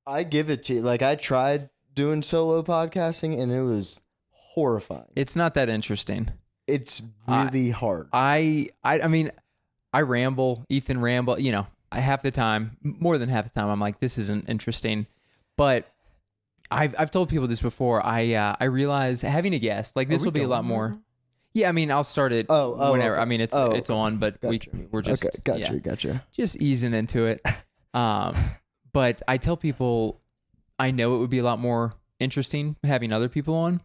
I give it to you. Like I tried doing solo podcasting and it was horrifying. It's not that interesting. It's really hard. I mean, I ramble. Ethan ramble. You know, half the time, more than half the time, I'm like, this isn't interesting. But I've told people this before. I realize having a guest like this will be a lot more. Yeah, I mean, I'll start it whenever. Okay. I mean, it's on, but Gotcha. we're just Gotcha. just easing into it. But I tell people I know it would be a lot more interesting having other people on,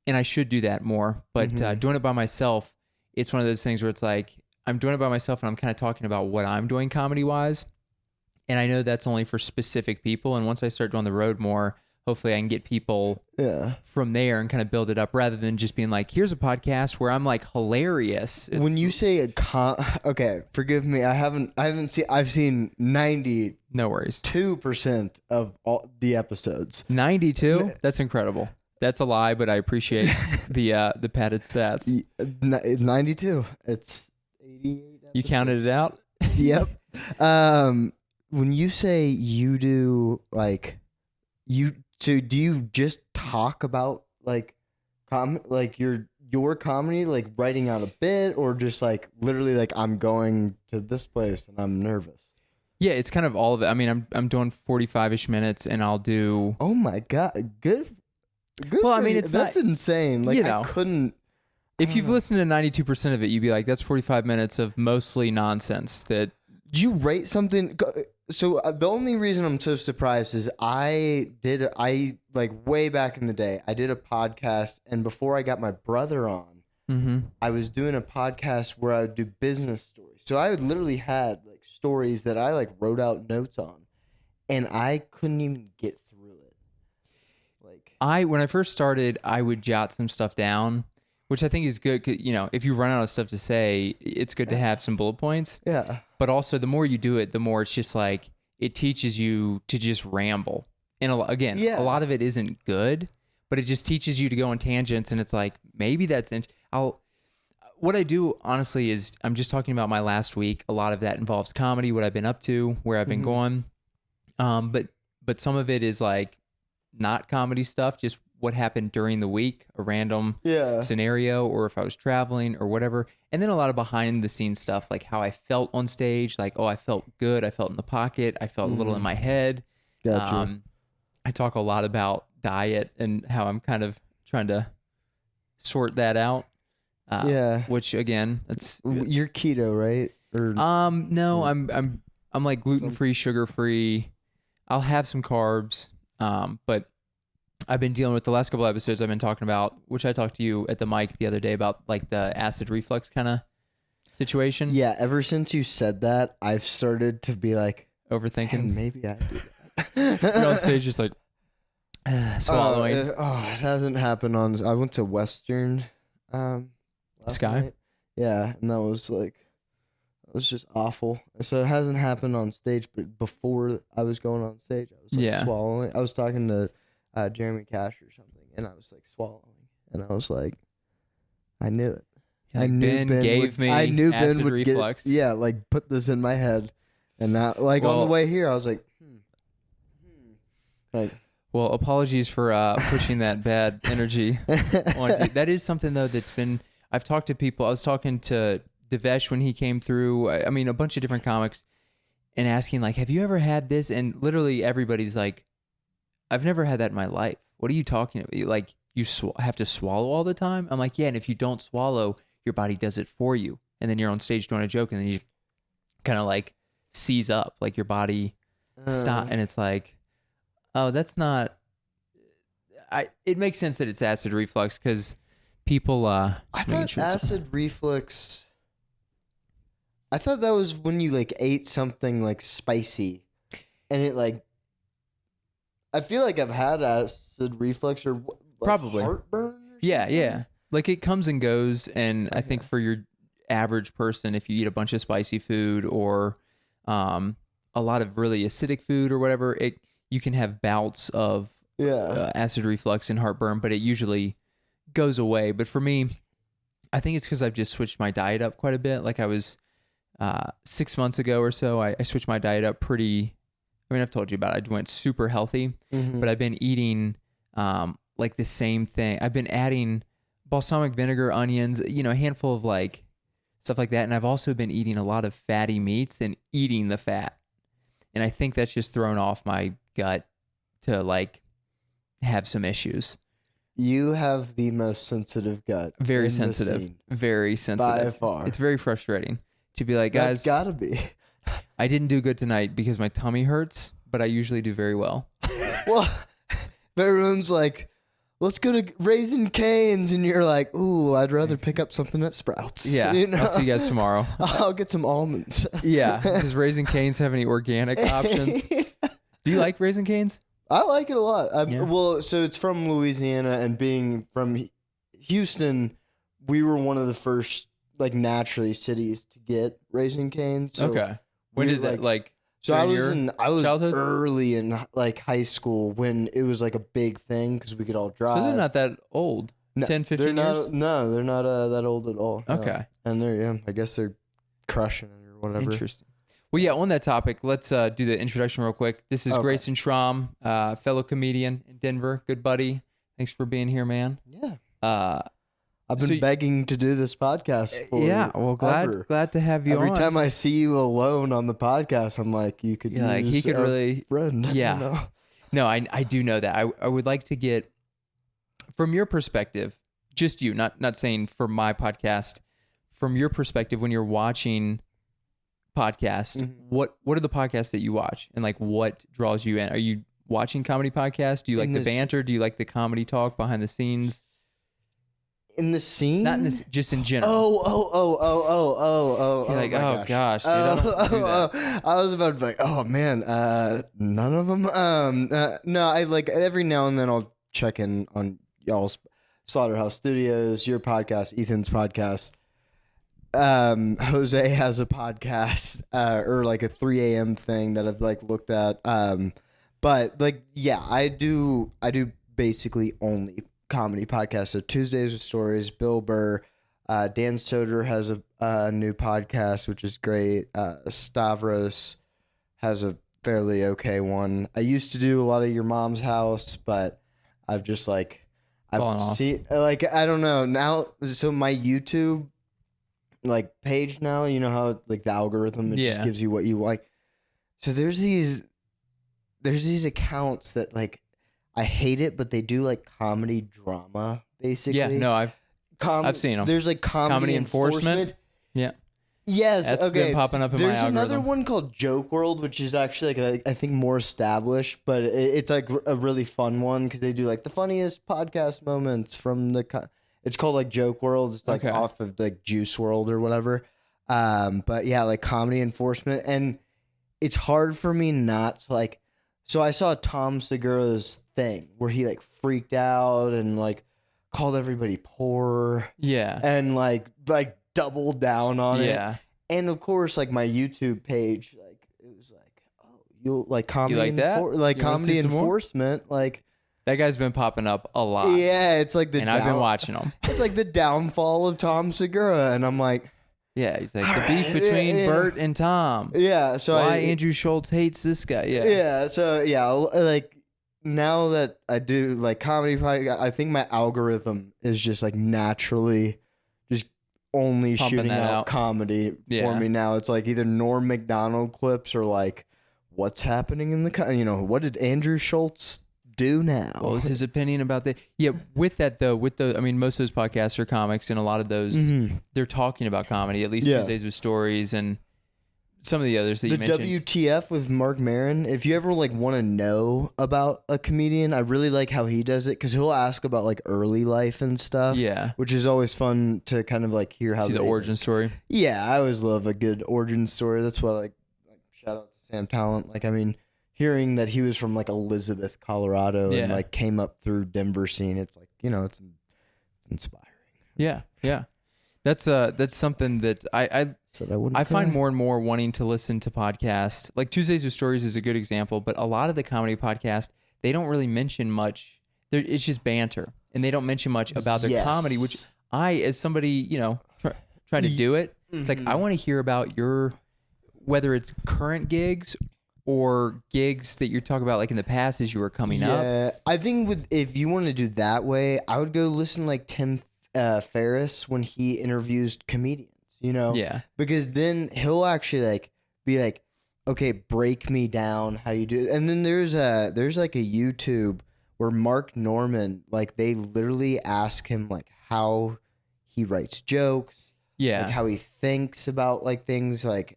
and I should do that more. But doing it by myself, it's one of those things where it's like I'm doing it by myself and I'm kind of talking about what I'm doing comedy wise. And I know that's only for specific people. And once I start doing the road more, hopefully I can get people from there and kind of build it up rather than just being like, here's a podcast where I'm like hilarious. When you say okay, forgive me. I've seen 92% no worries. of all the episodes. 92? That's incredible. That's a lie, but I appreciate the padded stats. 92. It's 88 episodes. You counted it out? Yep. When you say you do so do you just talk about like your comedy, like writing out a bit, or just like literally like I'm going to this place and I'm nervous? Yeah, it's kind of all of it. I mean, I'm doing 45-ish minutes and I'll do. Oh my God. Good. Well, I mean, that's insane. Like, I couldn't. If you've listened to 92% of it, you'd be like, that's 45 minutes of mostly nonsense that. Do you rate something? So the only reason I'm so surprised is I like way back in the day, I did a podcast, and before I got my brother on, I was doing a podcast where I would do business stories. So I literally had like stories that I like wrote out notes on, and I couldn't even get through it. Like when I first started, I would jot some stuff down, which I think is good. You know, if you run out of stuff to say, it's good to have some bullet points. Yeah. But also, the more you do it, the more it's just like it teaches you to just ramble. And again, a lot of it isn't good, but it just teaches you to go on tangents. And it's like, maybe that's what I do, honestly, is I'm just talking about my last week. A lot of that involves comedy, what I've been up to, where I've been going. But some of it is like not comedy stuff, just what happened during the week, a random scenario, or if I was traveling or whatever. And then a lot of behind the scenes stuff, like how I felt on stage, like, oh, I felt good. I felt in the pocket. I felt a little in my head. Gotcha. I talk a lot about diet and how I'm kind of trying to sort that out. Which again, that's you're keto, right? Or no, I'm like gluten-free, sugar-free. I'll have some carbs. But I've been dealing with the last couple episodes I've been talking about, which I talked to you at the mic the other day about, like the acid reflux kind of situation. Yeah, ever since you said that, I've started to be like overthinking. Maybe I do that. You're on stage just like swallowing. It hasn't happened on. I went to Western Sky. night. Yeah, and that was just awful. So it hasn't happened on stage, but before I was going on stage, I was like swallowing. I was talking to Jeremy Cash or something, and I was like swallowing, and I was like, I knew it. Like, I knew Ben gave me acid reflux. Like put this in my head, and now like on the way here, I was like, like. Well, apologies for pushing that bad energy on you. That is something though that's been. I've talked to people. I was talking to Devesh when he came through. I mean, a bunch of different comics, and asking like, "Have you ever had this?" And literally everybody's like, "I've never had that in my life." What are you talking about? Like you have to swallow all the time? I'm like, yeah. And if you don't swallow, your body does it for you, and then you're on stage doing a joke, and then you kind of like seize up, like your body stop, and it's like, oh, that's not. It makes sense that it's acid reflux because people. I thought acid reflux. I thought that was when you like ate something like spicy, and it like. I feel like I've had acid reflux or like probably heartburn. Or yeah. Like it comes and goes, and I think for your average person, if you eat a bunch of spicy food or a lot of really acidic food or whatever, you can have bouts of acid reflux and heartburn, but it usually goes away. But for me, I think it's because I've just switched my diet up quite a bit. Like I was 6 months ago or so, I switched my diet up pretty I mean, I've told you about it. I went super healthy, but I've been eating like the same thing. I've been adding balsamic vinegar, onions, a handful of like stuff like that. And I've also been eating a lot of fatty meats and eating the fat. And I think that's just thrown off my gut to like have some issues. You have the most sensitive gut. Very sensitive. Very sensitive. By far. It's very frustrating to be like, guys. That's gotta be. I didn't do good tonight because my tummy hurts, but I usually do very well. Well, everyone's like, let's go to Raisin Cane's, and you're like, ooh, I'd rather pick up something at Sprouts. Yeah, I'll see you guys tomorrow. I'll get some almonds. Yeah, does Raisin Cane's have any organic options? Do you like Raisin Cane's? I like it a lot. Well, so it's from Louisiana, and being from Houston, we were one of the first like naturally cities to get Raisin Cane's. So okay. When did that like? So I was childhood? early in like high school when it was like a big thing because we could all drive. So they're not that old. No, 10, 15 years? No, they're not that old at all. Okay. And I guess they're crushing it or whatever. Interesting. Well, yeah, on that topic, let's do the introduction real quick. This is Grayson Schrom, fellow comedian in Denver. Good buddy. Thanks for being here, man. Yeah. I've been begging to do this podcast for glad to have you Every on. time I see you alone on the podcast, I'm like, you could use he could a really friend. Yeah. No, I do know that. I would like to get from your perspective, just you, not saying for my podcast, from your perspective when you're watching podcasts, what are the podcasts that you watch and like what draws you in? Are you watching comedy podcasts? Do you like the banter? Do you like the comedy talk behind the scenes? In the scene? Not in this, just in general. Oh. You're like, oh gosh, dude, I don't do that. I was about to be like, oh man, none of them. No, I like every now and then I'll check in on y'all's Slaughterhouse Studios, your podcast, Ethan's podcast. Jose has a podcast, or like a 3 a.m. thing that I've like looked at. But like, yeah, I do basically only comedy podcast. So Tuesdays with Stories, Bill Burr, Dan Soder has a new podcast, which is great. Stavros has a fairly okay one. I used to do a lot of Your Mom's House, but I've just like, I've seen, like, I don't know now. So my YouTube like page now, you know how like the algorithm, it just gives you what you like. So there's these accounts that like, I hate it, but they do like comedy drama, basically. Yeah, no, I've seen them. There's like comedy enforcement. Yeah. Yes. That's been popping up in my algorithm. There's another one called Joke World, which is actually like I think more established, but it's like a really fun one because they do like the funniest podcast moments from the. It's called like Joke World. It's like off of like Juice World or whatever. But yeah, like comedy enforcement, and it's hard for me not to like. So I saw Tom Segura's thing where he like freaked out and like called everybody poor. Yeah. And like doubled down on it. Yeah. And of course, like my YouTube page, like it was like, oh, you'll like comedy, you like that? Comedy enforcement, like that guy's been popping up a lot. Yeah, it's like I've been watching him. It's like the downfall of Tom Segura, and I'm like. Yeah, he's like the beef between Bert and Tom. Yeah, so why Andrew Schultz hates this guy. Yeah. Yeah, so yeah, like now that I do like comedy, I think my algorithm is just like naturally just only pumping shooting out comedy for me now. It's like either Norm Macdonald clips or like what's happening in the what did Andrew Schultz do now? What was his opinion about that? Yeah, with that though, I mean, most of those podcasts are comics, and a lot of those they're talking about comedy. At least Tuesdays with Stories and some of the others that you mentioned. The WTF with Mark Maron. If you ever like want to know about a comedian, I really like how he does it because he'll ask about like early life and stuff. Yeah, which is always fun to kind of like hear how the origin story. Yeah, I always love a good origin story. That's why like shout out to Sam Talent. Like I mean. Hearing that he was from like Elizabeth, Colorado, and like came up through Denver scene, it's like it's inspiring. Yeah. That's something that I find more and more wanting to listen to podcasts. Like Tuesdays with Stories is a good example, but a lot of the comedy podcasts they don't really mention much. It's just banter, and they don't mention much about their comedy. Which I, as somebody trying to do it, it's like I want to hear about your whether it's current gigs. or gigs that you're talking about like in the past as you were coming up? Yeah, I think if you want to do that way, I would go listen to like Tim Ferriss when he interviews comedians, Yeah. because then he'll actually like be like, okay, break me down how you do it. And then there's like a YouTube where Mark Norman, like they literally ask him like how he writes jokes, Yeah. like how he thinks about like things, like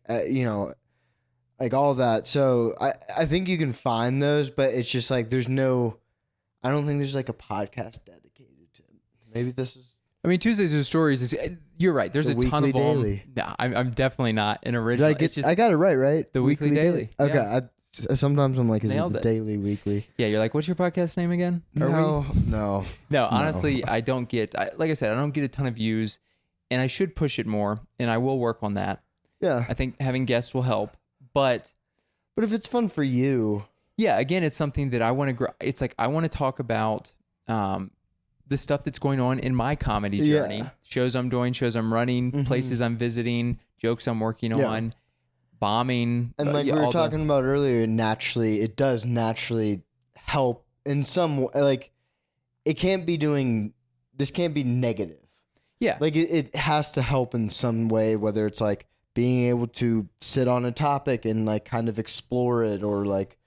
like all that. So I think you can find those, but it's just like I don't think there's like a podcast dedicated to it. Maybe this is. I mean, Tuesdays with Stories is. You're right. There's The a ton Weekly of them. Daily. No, I'm definitely not an Did original. I It's get? just, I got it right? The Weekly Daily. Okay. Yeah. Sometimes I'm like, is Nailed it the it. Daily Weekly? yeah, you're like, what's your podcast name again? No. No, honestly, I don't get. Like I said, I don't get a ton of views, and I should push it more, and I will work on that. Yeah. I think having guests will help, but But if it's fun for you, yeah, again, it's something that I want to. It's like I want to talk about the stuff that's going on in my comedy journey. Yeah. Shows I'm doing, shows I'm running, Mhm. places I'm visiting, jokes I'm working Yeah. on, bombing, and like yeah, we were all the- talking about earlier, it does naturally help in some way. Like this can't be negative. Yeah, Like it has to help in some way, whether it's like being able to sit on a topic and like kind of explore it, or like,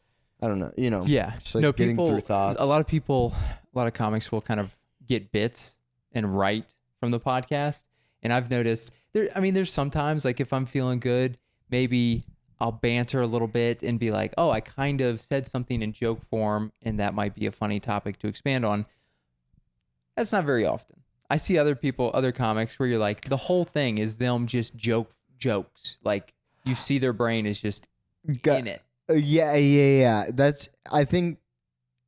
I don't know, yeah. just like No, getting people. through thoughts. A lot of comics will kind of get bits and write from the podcast, and I've noticed there. I mean, there's sometimes like if I'm feeling good, maybe I'll banter a little bit and be like, oh, I kind of said something in joke form, and that might be a funny topic to expand on. That's not very often. I see other comics where you're like, the whole thing is them just jokes. Like you see their brain is just in it. Yeah. I think,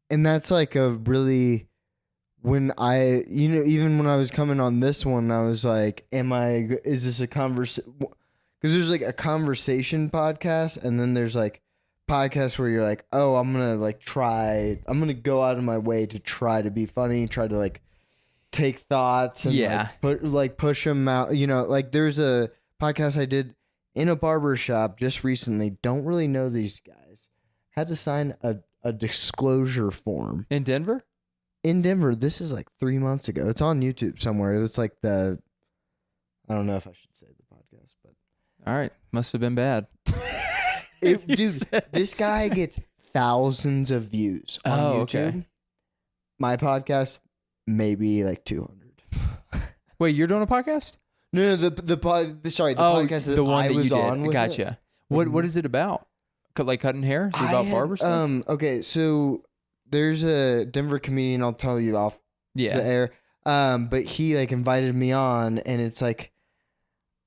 and that's like a really, when even when I was coming on this one, I was like, is this a conversation? Because there's like a conversation podcast, and then there's like podcasts where you're like, oh, I'm going to go out of my way to try to be funny, try to like take thoughts and push them out. Like there's a podcast I did in a barbershop just recently. Don't really know these guys. Had to sign a disclosure form. In Denver? In Denver. This is like 3 months ago. It's on YouTube somewhere. It was like I don't know if I should say the podcast, but. All right. Must have been bad. Dude, this guy gets thousands of views on YouTube. Okay. My podcast, maybe like 200. Wait, you're doing a podcast? No, the podcast that the one I that was you did. on with Gotcha. it. What is it about? Like cutting hair? Is it about barber stuff? Okay, so there's a Denver comedian, I'll tell you off the air. But he like invited me on, and it's like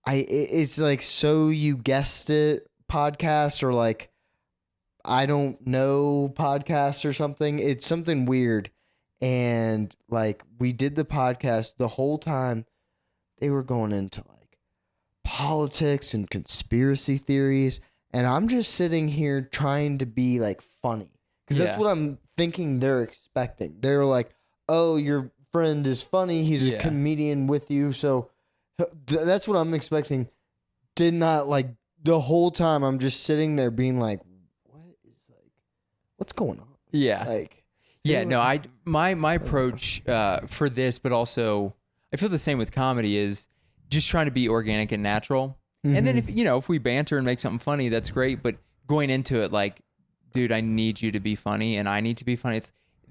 it's like So You Guessed It podcast, or like I don't know podcast or something. It's something weird. And like we did the podcast, the whole time they were going into like politics and conspiracy theories, and I'm just sitting here trying to be like funny, because that's what I'm thinking they're expecting. They're like, oh, your friend is funny, he's a comedian with you, so that's what I'm expecting. Did not, like, the whole time I'm just sitting there being like, what's going on? Yeah. Like, yeah, no, my approach for this, but also I feel the same with comedy, is just trying to be organic and natural. Mm-hmm. And then if we banter and make something funny, that's great. But going into it like, dude, I need you to be funny and I need to be funny.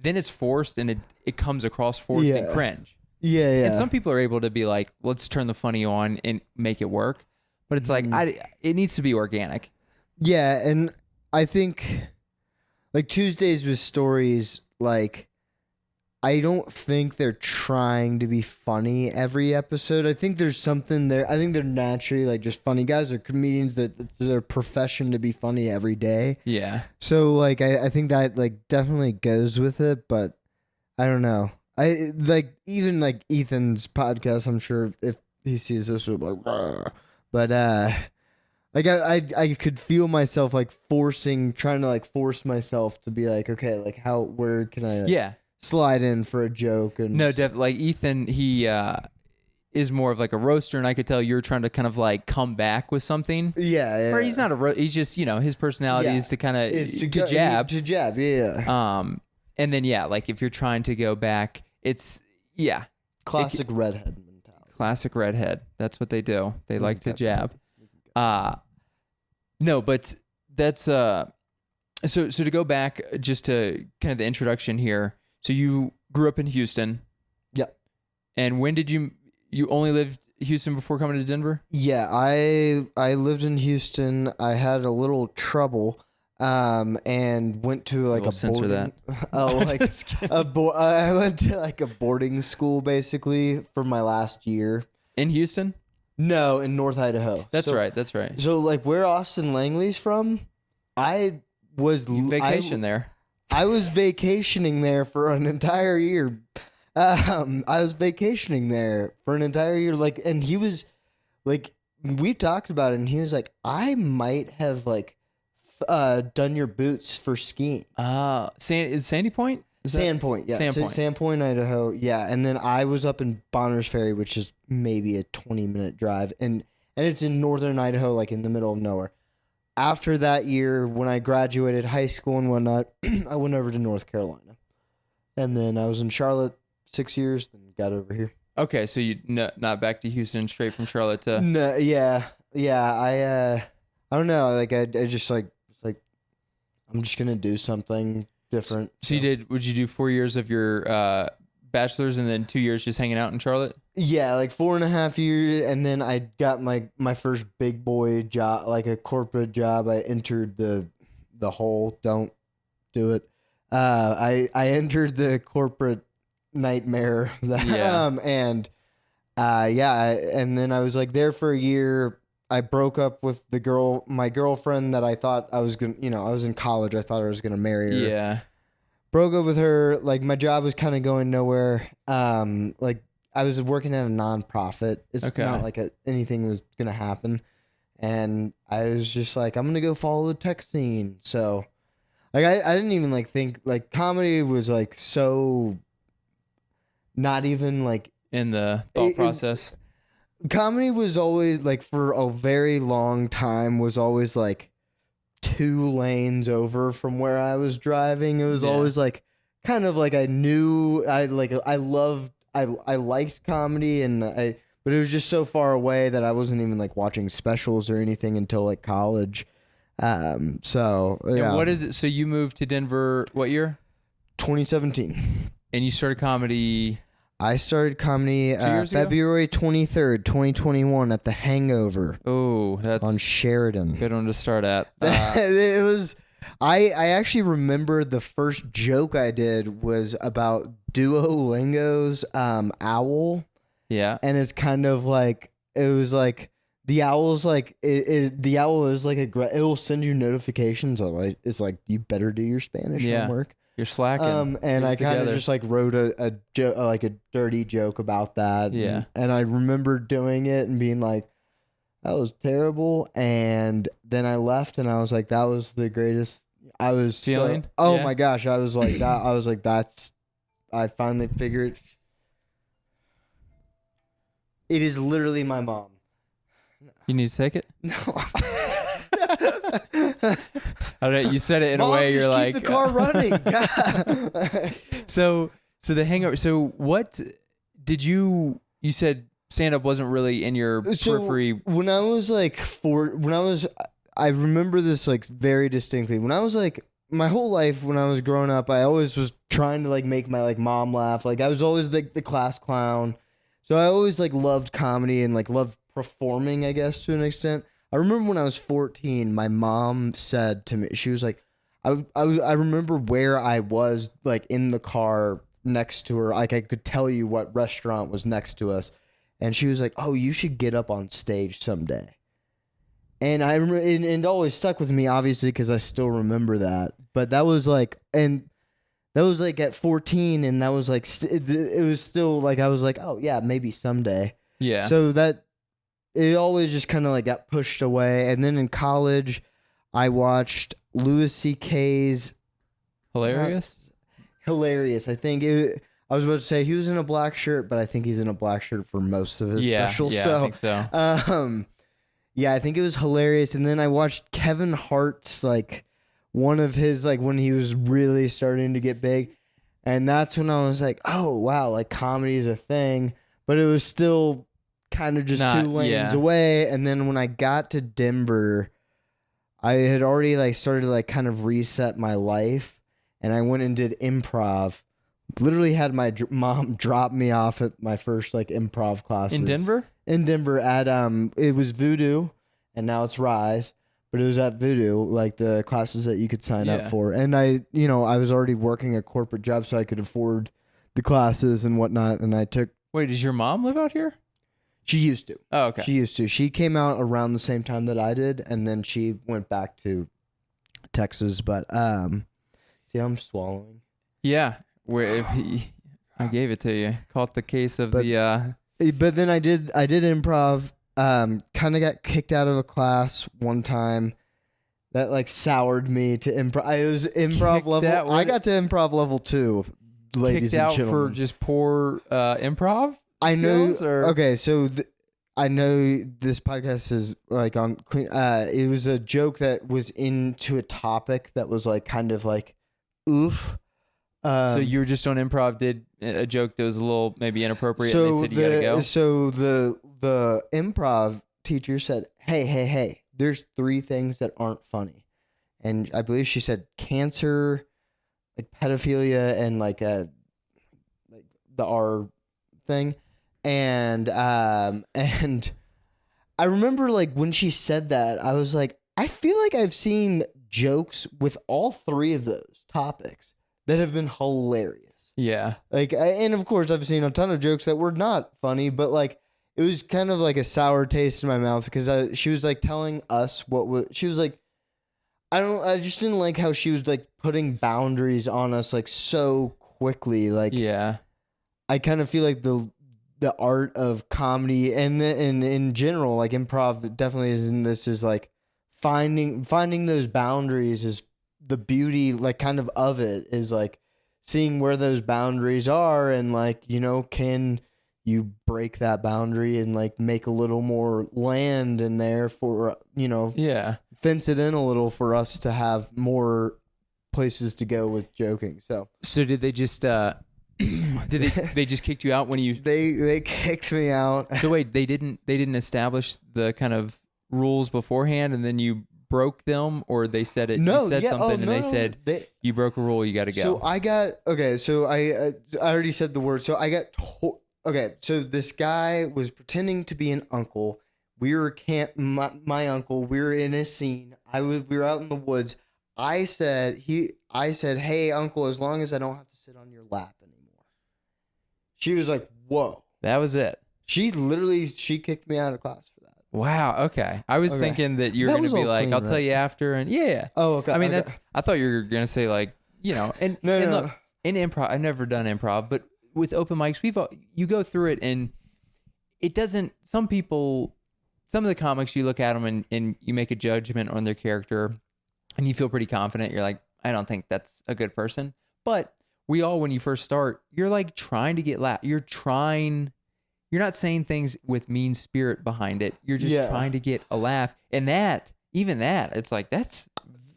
It's forced, and it comes across forced and cringe. Yeah. And some people are able to be like, let's turn the funny on and make it work. But it's like, it needs to be organic. Yeah, and I think like Tuesdays with Stories, like, I don't think they're trying to be funny every episode. I think there's something there. I think they're naturally like just funny guys. They're comedians that it's their profession to be funny every day. Yeah. So like I think that like definitely goes with it, but I don't know. I like even like Ethan's podcast, I'm sure if he sees this he'll be like, "Rah." But like I could feel myself like trying to like force myself to be like, okay, like where can I slide in for a joke? And no, like Ethan, he is more of like a roaster, and I could tell you're trying to kind of like come back with something. Yeah. Or he's not he's just, his personality is to kind of to jab. To jab, yeah. And then like if you're trying to go back, it's classic redhead mentality. Classic redhead. That's what they do. They like to jab. No, but that's so to go back just to kind of the introduction here. So you grew up in Houston. Yeah. And when did you only lived Houston before coming to Denver? Yeah, I lived in Houston. I had a little trouble and went to like a censor boarding that. I went to like a boarding school basically for my last year. In Houston? No, in North Idaho. That's right. So like where Austin Langley's from, I was there. I was vacationing there for an entire year. I was vacationing there for an entire year. Like, and he was like, we talked about it, and he was like, I might have like done your boots for skiing. Is Sandy Point? Sandpoint, yeah. Sandpoint, Idaho, yeah. And then I was up in Bonners Ferry, which is maybe a 20-minute drive, and it's in northern Idaho, like in the middle of nowhere. After that year, when I graduated high school and whatnot, I went over to North Carolina, and then I was in Charlotte 6 years, then got over here. Okay, so you not back to Houston, straight from Charlotte to no, yeah. I don't know, like I just like I'm just gonna do something different. So would you do 4 years of your bachelor's and then 2 years just hanging out in Charlotte? Yeah, like 4.5 years, and then I got my first big boy job, like a corporate job. I entered the hole. Don't do it. I entered the corporate nightmare. And then I was like there for a year. I broke up with my girlfriend that I thought I was gonna, I was in college. I thought I was gonna marry her. Yeah. Broke up with her. Like my job was kind of going nowhere. Like I was working at a nonprofit. It's not like anything was gonna happen. And I was just like, I'm gonna go follow the tech scene. So, like I didn't even like think like comedy was like so. Not even like in the thought process. Comedy was always like for a very long time was always like 2 lanes over from where I was driving. It was always like kind of like I knew I liked comedy but it was just so far away that I wasn't even like watching specials or anything until like college. So yeah. And what is it? So you moved to Denver what year? 2017. And you started comedy. I started comedy February 23rd, 2021 at The Hangover. Oh, that's on Sheridan. Good one to start at. It was. I actually remember the first joke I did was about Duolingo's owl. Yeah, and it's kind of like it was like the owl's like the owl is like it'll send you notifications. It's like you better do your Spanish homework. You're slacking. And I kind of just like wrote a dirty joke about that. Yeah. And I remember doing it and being like, that was terrible. And then I left and I was like, that was the greatest. I was feeling. My gosh. I was like that. I was like, I finally figured it is literally my mom. You need to take it? No. I don't know, you said it in Mom, a way just you're keep like the car running. So the hangover. So what did you said stand up wasn't really in your periphery. When I was like I remember this like very distinctly. When I was like my whole life when I was growing up, I always was trying to like make my like mom laugh. Like I was always like the class clown. So I always like loved comedy and like loved performing, I guess, to an extent. I remember when I was 14, my mom said to me, she was like, I remember where I was like in the car next to her. Like I could tell you what restaurant was next to us. And she was like, oh, you should get up on stage someday. And I remember, and it always stuck with me, obviously, because I still remember that. But that was like, and that was like at 14, and that was like, it was still like, I was like, oh yeah, maybe someday. Yeah. So that, it always just kind of like got pushed away. And then in college, I watched Louis C.K.'s Hilarious. I think I was about to say he was in a black shirt, but I think he's in a black shirt for most of his specials. Yeah, So, I think so. yeah, I think it was hilarious. And then I watched Kevin Hart's like one of his like when he was really starting to get big, and that's when I was like, oh wow, like comedy is a thing. But it was still kind of just two lanes away. And then when I got to Denver, I had already like started to like kind of reset my life, and I went and did improv. Literally had my mom drop me off at my first like improv classes In Denver. In Denver at it was Voodoo, and now it's Rise, but it was at Voodoo, like the classes that you could sign up for. And I was already working a corporate job, so I could afford the classes and whatnot. And I took. Wait, does your mom live out here? She used to. Oh, okay. She used to. She came out around the same time that I did, and then she went back to Texas. But see, I'm swallowing. Yeah, I gave it to you. Caught the case of the. But then I did improv. Kind of got kicked out of a class one time. That like soured me to improv. I was improv level. I got to improv level 2, ladies and gentlemen. For just poor improv. I know. Okay, so I know this podcast is like on clean. It was a joke that was into a topic that was like kind of like, oof. So you were just on improv, did a joke that was a little maybe inappropriate, and they said you gotta go? So the improv teacher said, hey, there's 3 things that aren't funny. And I believe she said cancer, like pedophilia, and like the R thing. And I remember like when she said that, I was like, I feel like I've seen jokes with all 3 of those topics that have been hilarious. Yeah. Like, and of course I've seen a ton of jokes that were not funny, but like, it was kind of like a sour taste in my mouth because she was like telling us she was like, I just didn't like how she was like putting boundaries on us like so quickly. Like, yeah, I kind of feel like the art of comedy and in general, like improv definitely is in this is like finding those boundaries is the beauty, like kind of it is like seeing where those boundaries are and like, can you break that boundary and like make a little more land in there for, fence it in a little for us to have more places to go with joking. So did they just, they just kicked you out when you, they kicked me out. So wait, they didn't establish the kind of rules beforehand and then you broke them, or they said it? No, you said something and they said you broke a rule, you got to go. So I already said the word. So I got okay. So this guy was pretending to be an uncle. We were my uncle. We were in a scene. We were out in the woods. I said, hey uncle, as long as I don't have to sit on your lap anymore. She was like, whoa. That was it. She kicked me out of class for that. Wow. Okay. I was thinking that you were going to be like, I'll tell you after. And yeah. Oh, okay. I mean, I thought you were going to say like, and look, in improv, I've never done improv, but with open mics, you go through it and it doesn't, some of the comics, you look at them and you make a judgment on their character and you feel pretty confident. You're like, I don't think that's a good person. But we all, when you first start, you're like trying to get laugh. You're not saying things with mean spirit behind it. You're just trying to get a laugh. And even that, it's like, that's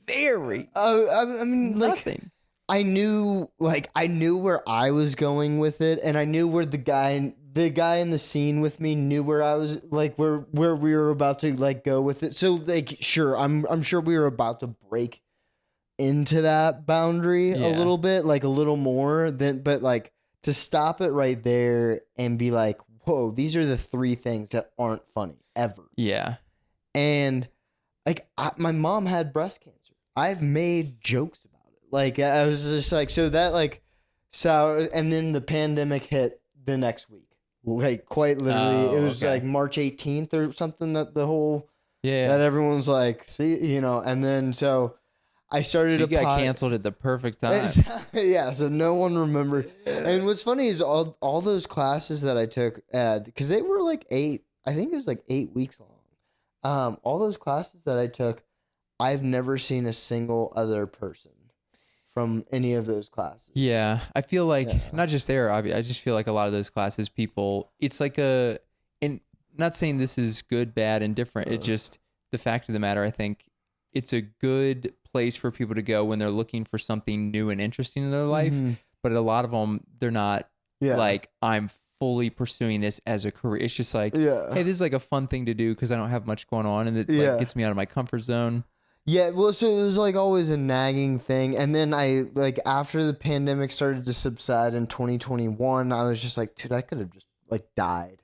very I mean, nothing. Like, I knew where I was going with it. And I knew where the guy in the scene with me knew where I was, like, where we were about to, like, go with it. So, like, sure, I'm sure we were about to break into that boundary a little bit, like, a little more. But, like, to stop it right there and be like, whoa, these are the 3 things that aren't funny ever. Yeah. And like my mom had breast cancer. I've made jokes about it. Like I was just like, so that like sour, and then the pandemic hit the next week. Like quite literally, it was like March 18th or something that the whole that everyone's like, see, and then so I started. So you got canceled at the perfect time. Yeah, so no one remembered. And what's funny is all those classes that I took, because they were like 8. I think it was like 8 weeks long. All those classes that I took, I've never seen a single other person from any of those classes. Yeah, I feel like not just there. I just feel like a lot of those classes, people. It's like and not saying this is good, bad, and different. It's just the fact of the matter. I think it's a good place for people to go when they're looking for something new and interesting in their life. But a lot of them, they're not like, I'm fully pursuing this as a career. It's just like, hey, this is like a fun thing to do because I don't have much going on, and it like gets me out of my comfort zone. Yeah, well, so it was like always a nagging thing. And then I, like, after the pandemic started to subside in 2021, I was just like, dude, I could have just, like, died.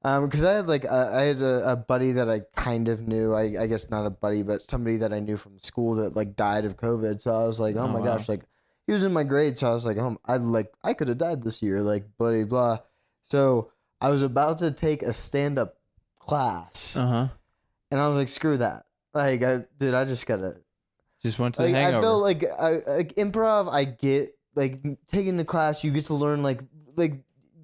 Because I had, like, I had a buddy that I kind of knew. I guess not a buddy, but somebody that I knew from school that, like, died of COVID. So I was like, oh my gosh, like, he was in my grade. So I was like, I could have died this year, like, blah, blah. So I was about to take a stand-up class. And I was like, screw that. Like, dude, I just gotta. Just went to the hangover. I felt like improv. I get like taking the class. You get to learn like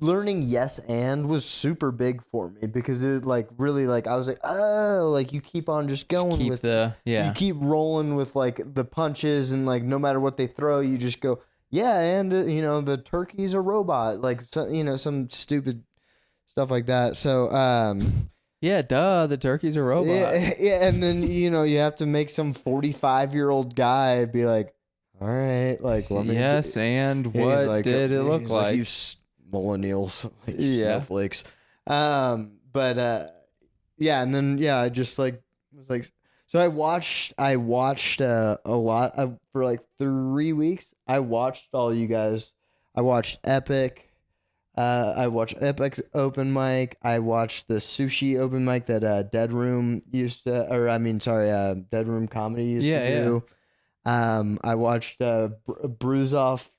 learning yes and was super big for me because it like really like I was like, oh, like you keep on just going with you keep rolling with like the punches and like no matter what they throw, you just go and you know the turkey's a robot, like so, you know, some stupid stuff like that. So yeah, duh, the turkey's a robot. Yeah, and then, you know, you have to make some 45-year-old guy be like, all right, like, let me... Yes, and what like, did it look like? You millennials, like, snowflakes. But, yeah, and then, I just, like, was like... So I watched a lot for, like, 3 weeks. I watched all you guys. I watched Epic. I watched Epic's open mic. I watched the sushi open mic that Dead Room Dead Room Comedy used to do. I watched Bruise Off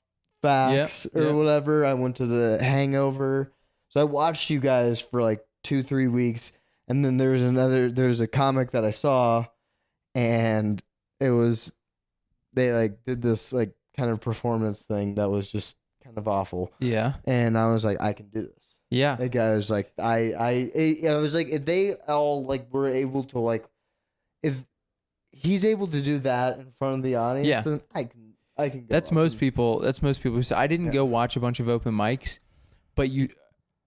Facts or whatever. I went to the Hangover. So I watched you guys for like 2-3 weeks, and then there's a comic that I saw, and it was they like did this like kind of performance thing that was just kind of awful. Yeah. And I was like, I can do this. Yeah. Like I was like, I was like, if they all like were able to like, if he's able to do that in front of the audience, then I can go. That's most people. So I didn't go watch a bunch of open mics, but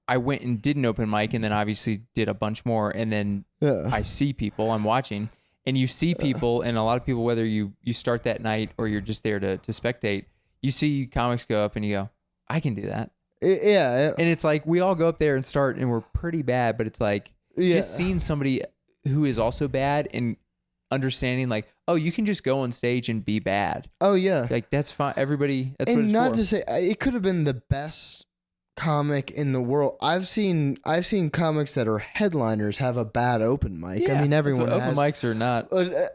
I went and did an open mic and then obviously did a bunch more. And then I see people I'm watching, and you see people, and a lot of people, whether you start that night or you're just there to spectate, you see comics go up and you go, I can do that. Yeah. And it's like, we all go up there and start and we're pretty bad, but it's like just seeing somebody who is also bad and understanding like, oh, you can just go on stage and be bad. Oh yeah. Like that's fine. Everybody, that's what it's not for. To say it could have been the best comic in the world. I've seen comics that are headliners have a bad open mic. I mean, everyone has. Open mics are not.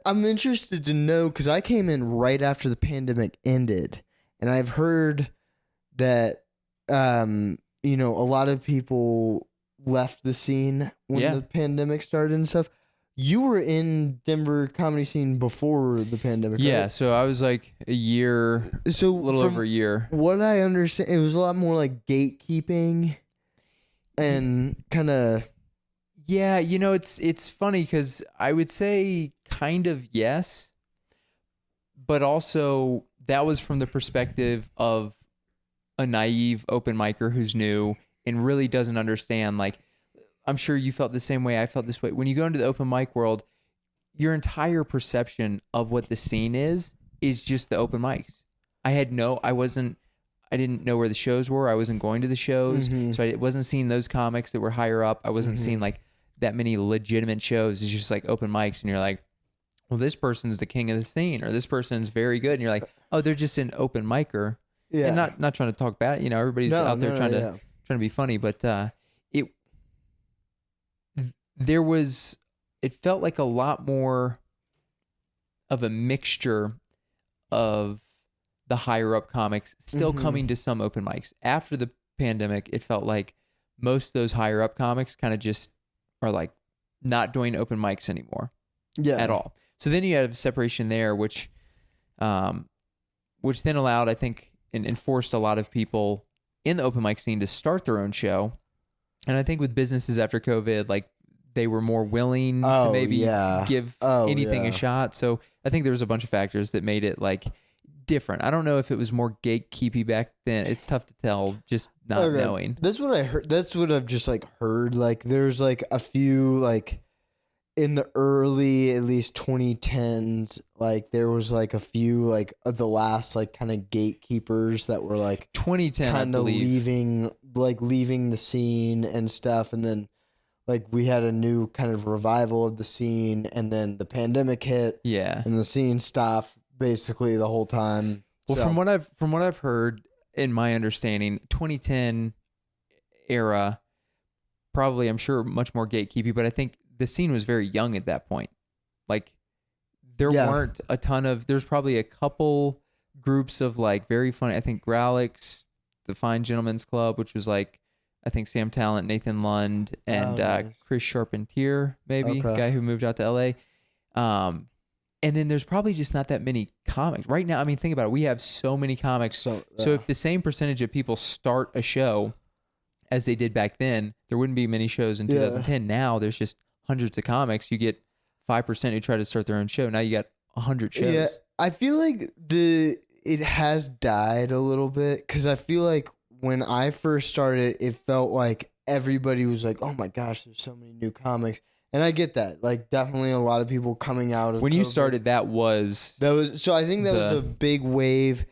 I'm interested to know, because I came in right after the pandemic ended. And I've heard that, you know, a lot of people left the scene when the pandemic started and stuff. You were in Denver comedy scene before the pandemic, right? Yeah, so I was like a little over a year. What I understand, it was a lot more like gatekeeping and kind of... Yeah, you know, it's funny because I would say kind of yes, but also... That was from the perspective of a naive open micer who's new and really doesn't understand. Like, I'm sure you felt the same way. I felt this way. When you go into the open mic world, your entire perception of what the scene is just the open mics. I didn't know where the shows were. I wasn't going to the shows. So I wasn't seeing those comics that were higher up. I wasn't seeing like that many legitimate shows. It's just like open mics. And you're like, well, this person's the king of the scene, or this person's very good. And you're like, oh, they're just an open micer. Yeah. And not trying to talk bad. You know, everybody's out there trying to be funny, but it felt like a lot more of a mixture of the higher up comics still coming to some open mics. After the pandemic, it felt like most of those higher up comics kind of just are like not doing open mics anymore. At all. So then you have separation there, which then allowed, I think, and forced a lot of people in the open mic scene to start their own show. And I think with businesses after COVID, like they were more willing to maybe give anything a shot. So I think there was a bunch of factors that made it like different. I don't know if it was more gatekeepy back then. It's tough to tell, just not knowing. That's what I heard. That's what I've just like heard. Like there's like a few like in the early, at least 2010s, like there was like a few like of the last like kind of gatekeepers that were like 2010 kind of leaving the scene and stuff, and then like we had a new kind of revival of the scene, and then the pandemic hit, and the scene stopped basically the whole time. Well, from what I've heard, in my understanding, 2010 era, probably I'm sure much more gatekeepy, but I think the scene was very young at that point. Like there weren't a ton of. There's probably a couple groups of like very funny. I think Growlix, the Fine Gentlemen's Club, which was like I think Sam Talent, Nathan Lund, and Chris Charpentier, maybe guy who moved out to LA. And then there's probably just not that many comics right now. I mean, think about it. We have so many comics. So if the same percentage of people start a show as they did back then, there wouldn't be many shows in 2010. Now there's just hundreds of comics. You get 5% who try to start their own show. Now you got 100 shows. Yeah, I feel like it has died a little bit, because I feel like when I first started, it felt like everybody was like, "Oh my gosh, there's so many new comics," and I get that. Like, definitely a lot of people coming out of when COVID. You started. That was so. I think that was a big wave,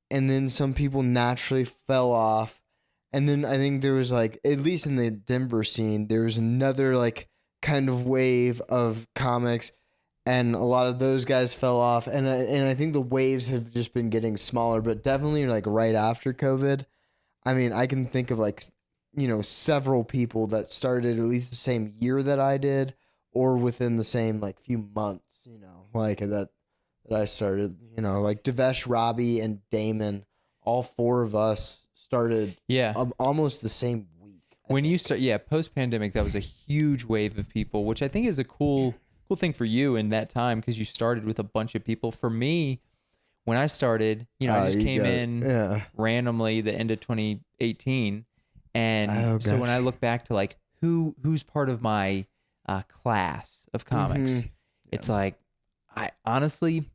and then some people naturally fell off, and then I think there was like, at least in the Denver scene, there was another like kind of wave of comics, and a lot of those guys fell off, and I think the waves have just been getting smaller, but definitely like right after COVID, I mean, I can think of like, several people that started at least the same year that I did, or within the same like few months, like that I started, like Devesh, Robbie, and Damon, all four of us started almost the same week. When you start, post-pandemic, that was a huge wave of people, which I think is a cool thing for you in that time, because you started with a bunch of people. For me, when I started, I just came in randomly the end of 2018, and so when I look back to like who's part of my class of comics, it's like I honestly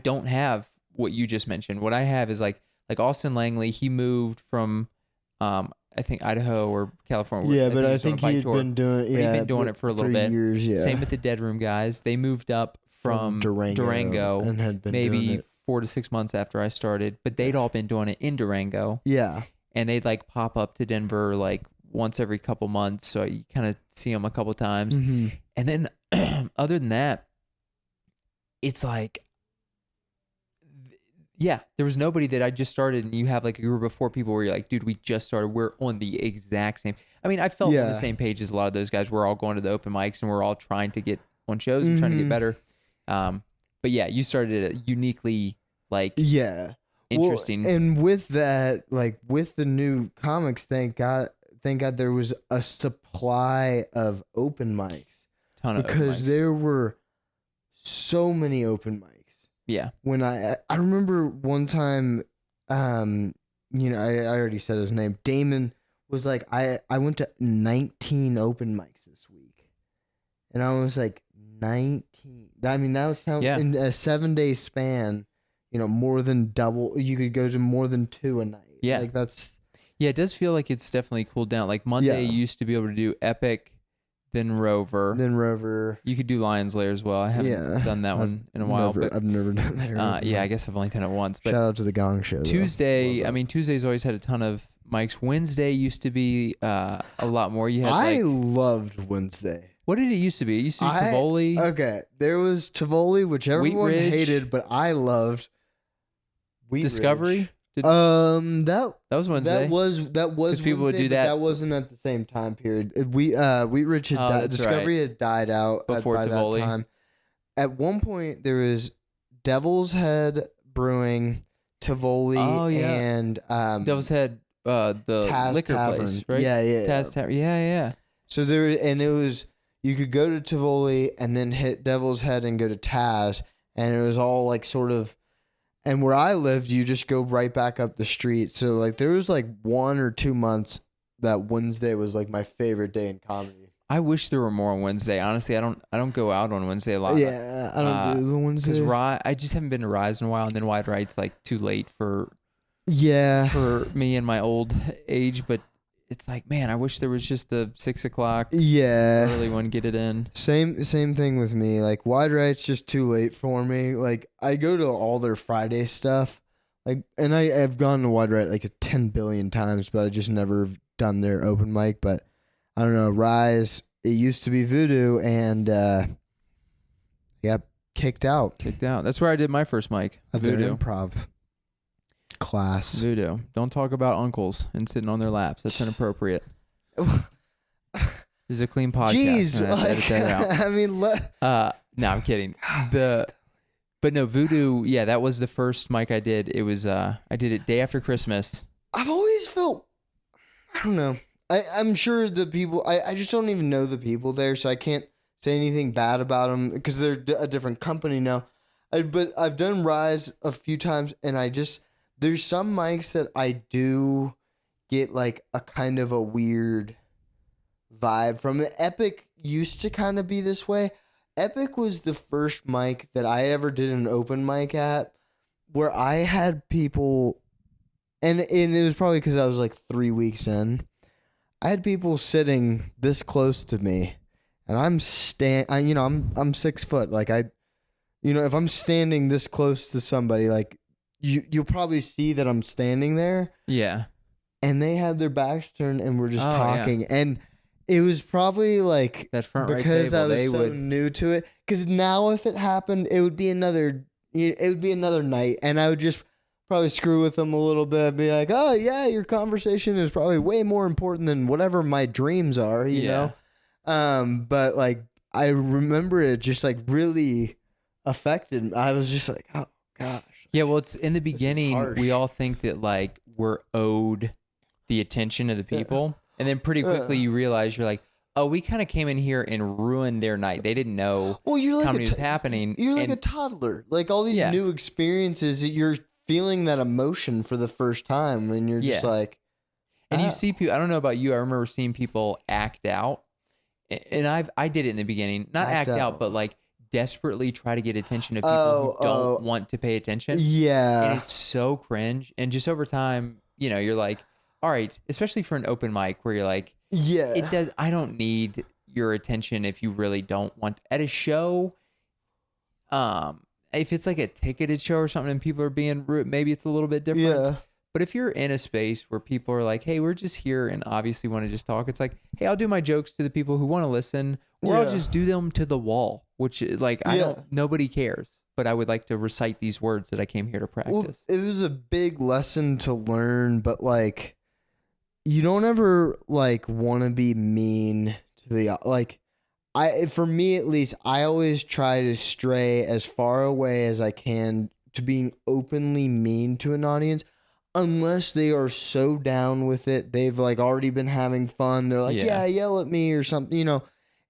don't have what you just mentioned. What I have is like Austin Langley. He moved from I think Idaho or California. Yeah, but I think he'd been doing. He'd been doing it for a little bit. Years, yeah. Same with the Dead Room guys. They moved up from Durango and had been maybe 4 to 6 months after I started, but they'd all been doing it in Durango. Yeah, and they'd like pop up to Denver like once every couple months, so you kind of see them a couple times. And then other than that, it's like, there was nobody that I just started, and you have like a group of 4 people where you're like, dude, we just started. We're on the exact same. I mean, I felt on the same page as a lot of those guys. We're all going to the open mics, and we're all trying to get on shows and trying to get better. But you started it uniquely like interesting. Well, and with that, like with the new comics, thank God there was a supply of open mics. Because there were so many open mics. Yeah. When I remember one time, I already said his name. Damon was like, I went to 19 open mics this week, and I was like, 19. I mean, that was in a 7-day span. More than double. You could go to more than 2 a night. Yeah, like that's. Yeah, it does feel like it's definitely cooled down. Like Monday, you used to be able to do Epic, then Rover. You could do Lion's Lair as well. I haven't done that one in a while. I've never done that. I guess I've only done it once. But shout out to the Gong Show. Tuesday, Tuesday's always had a ton of mics. Wednesday used to be a lot more. You had. I loved Wednesday. What did it used to be? It used to be Tivoli. Okay, there was Tivoli, which everyone hated, but I loved. Discovery. That was Wednesday. That was Wednesday, people would do that. That wasn't at the same time period. Wheat Ridge had died. Discovery had died out before by Tivoli. that time. At one point, there was Devil's Head Brewing, Tivoli, and Devil's Head, the Taz liquor Tavern. place, right? Yeah. Taz Tavern. Yeah. So it was, you could go to Tivoli and then hit Devil's Head and go to Taz, and it was all like sort of. And where I lived, you just go right back up the street. So like there was like 1 or 2 months that Wednesday was like my favorite day in comedy. I wish there were more on Wednesday. Honestly, I don't go out on Wednesday a lot. Yeah, I don't do the Wednesday. Because I just haven't been to Rise in a while, and then Wide Right's like too late for me and my old age. But it's like, man, I wish there was just a 6 o'clock early one, get it in. Same thing with me. Like Wide Right's just too late for me. Like I go to all their Friday stuff. Like, and I've gone to Wide Right like 10 billion times, but I just never done their open mic. But I don't know, Rise, it used to be Voodoo, and got kicked out. That's where I did my first mic. Of Voodoo. their improv class. Voodoo. Don't talk about uncles and sitting on their laps. That's inappropriate. This is a clean podcast. Jeez. Edit that out. I mean, no, I'm kidding. But no, Voodoo, yeah, that was the first mic I did. It was, I did it day after Christmas. I've always felt, I don't know. I'm sure the people, I just don't even know the people there, so I can't say anything bad about them because they're a different company now. But I've done Rise a few times, and there's some mics that I do get like a kind of a weird vibe from. Epic used to kind of be this way. Epic was the first mic that I ever did an open mic at where I had people, and it was probably because I was like 3 weeks in. I had people sitting this close to me, and I'm 6 foot. Like if I'm standing this close to somebody, like you'll probably see that I'm standing there. Yeah. And they had their backs turned and were just talking. Yeah. And it was probably like that front because right table, I was so new to it. Because now if it happened, it would be another night, and I would just probably screw with them a little bit, be like, oh yeah, your conversation is probably way more important than whatever my dreams are, you know? But like, I remember it just like really affected. I was just like, oh gosh. Yeah. Well, it's in the beginning, we all think that like we're owed the attention of the people. And then pretty quickly you realize you're like, oh, we kind of came in here and ruined their night. They didn't know comedy was happening. You're like a toddler. Like all these new experiences, you're feeling that emotion for the first time, and you're just like, and you see people. I don't know about you. I remember seeing people act out, and I did it in the beginning. Not act out, but like desperately try to get attention of people who don't want to pay attention. Yeah, and it's so cringe. And just over time, you're like, all right, especially for an open mic where you're like, yeah, it does. I don't need your attention if you really don't want at a show. If it's like a ticketed show or something and people are being rude, maybe it's a little bit different. Yeah. But if you're in a space where people are like, hey, we're just here and obviously want to just talk, it's like, hey, I'll do my jokes to the people who want to listen, or I'll just do them to the wall, which is like, nobody cares. But I would like to recite these words that I came here to practice. Well, it was a big lesson to learn, but like, you don't ever like want to be mean to the, like, for me at least, I always try to stray as far away as I can to being openly mean to an audience, unless they are so down with it. They've like already been having fun. They're like, yeah, yell at me or something.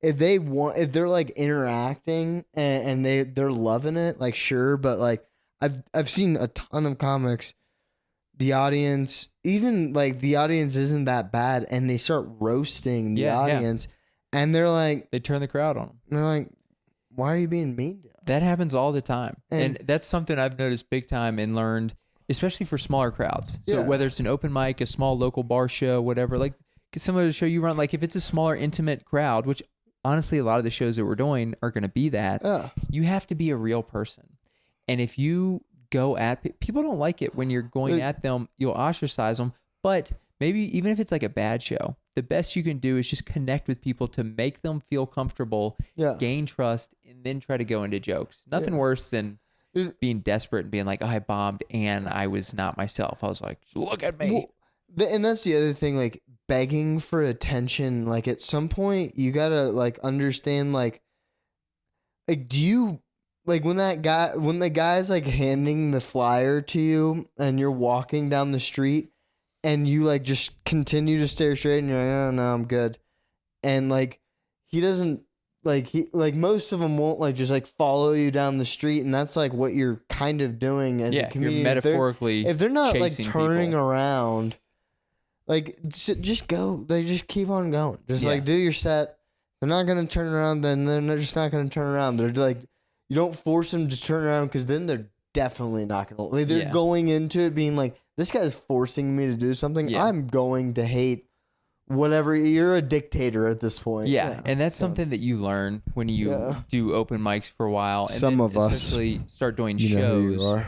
If they're like interacting and they're loving it, like sure. But like I've seen a ton of comics, the audience, even like the audience isn't that bad, and they start roasting the audience. Yeah. And they're like, they turn the crowd on them. They're like, why are you being mean to us? That happens all the time. And that's something I've noticed big time and learned, especially for smaller crowds. So whether it's an open mic, a small local bar show, whatever, like similar to the show you run, like if it's a smaller, intimate crowd, which honestly, a lot of the shows that we're doing are going to be that, you have to be a real person. And if you go at people don't like it when you're going at them, you'll ostracize them. But maybe even if it's like a bad show, the best you can do is just connect with people to make them feel comfortable, gain trust, and then try to go into jokes. Nothing worse than being desperate and being like, oh, I bombed and I was not myself. I was like, look at me. Well, and that's the other thing, like begging for attention. Like at some point you got to like understand, like do you, like when the guy's like handing the flyer to you and you're walking down the street, and you like just continue to stare straight and you're like, oh no, I'm good. And like, he doesn't most of them won't like just like follow you down the street. And that's like what you're kind of doing as a comedian. You're metaphorically if they're not like turning people around, like just go, they just keep on going. Just like do your set, they're not going to turn around, then they're just not going to turn around. They're like, you don't force them to turn around because then they're definitely not going to. Like, they're going into it being like, this guy's forcing me to do something. Yeah. I'm going to hate whatever. You're a dictator at this point. Yeah. And that's something that you learn when you do open mics for a while. And some of us. Especially start doing you shows. Know who you are.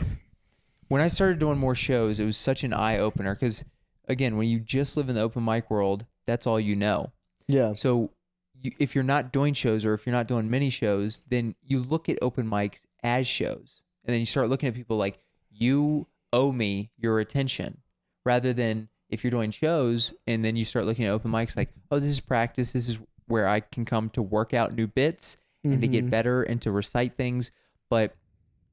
When I started doing more shows, it was such an eye-opener because, again, when you just live in the open mic world, that's all you know. Yeah. So if you're not doing shows or if you're not doing many shows, then you look at open mics as shows. And then you start looking at people like, you owe me your attention, rather than if you're doing shows and then you start looking at open mics like, oh, this is practice. This is where I can come to work out new bits and to get better and to recite things. But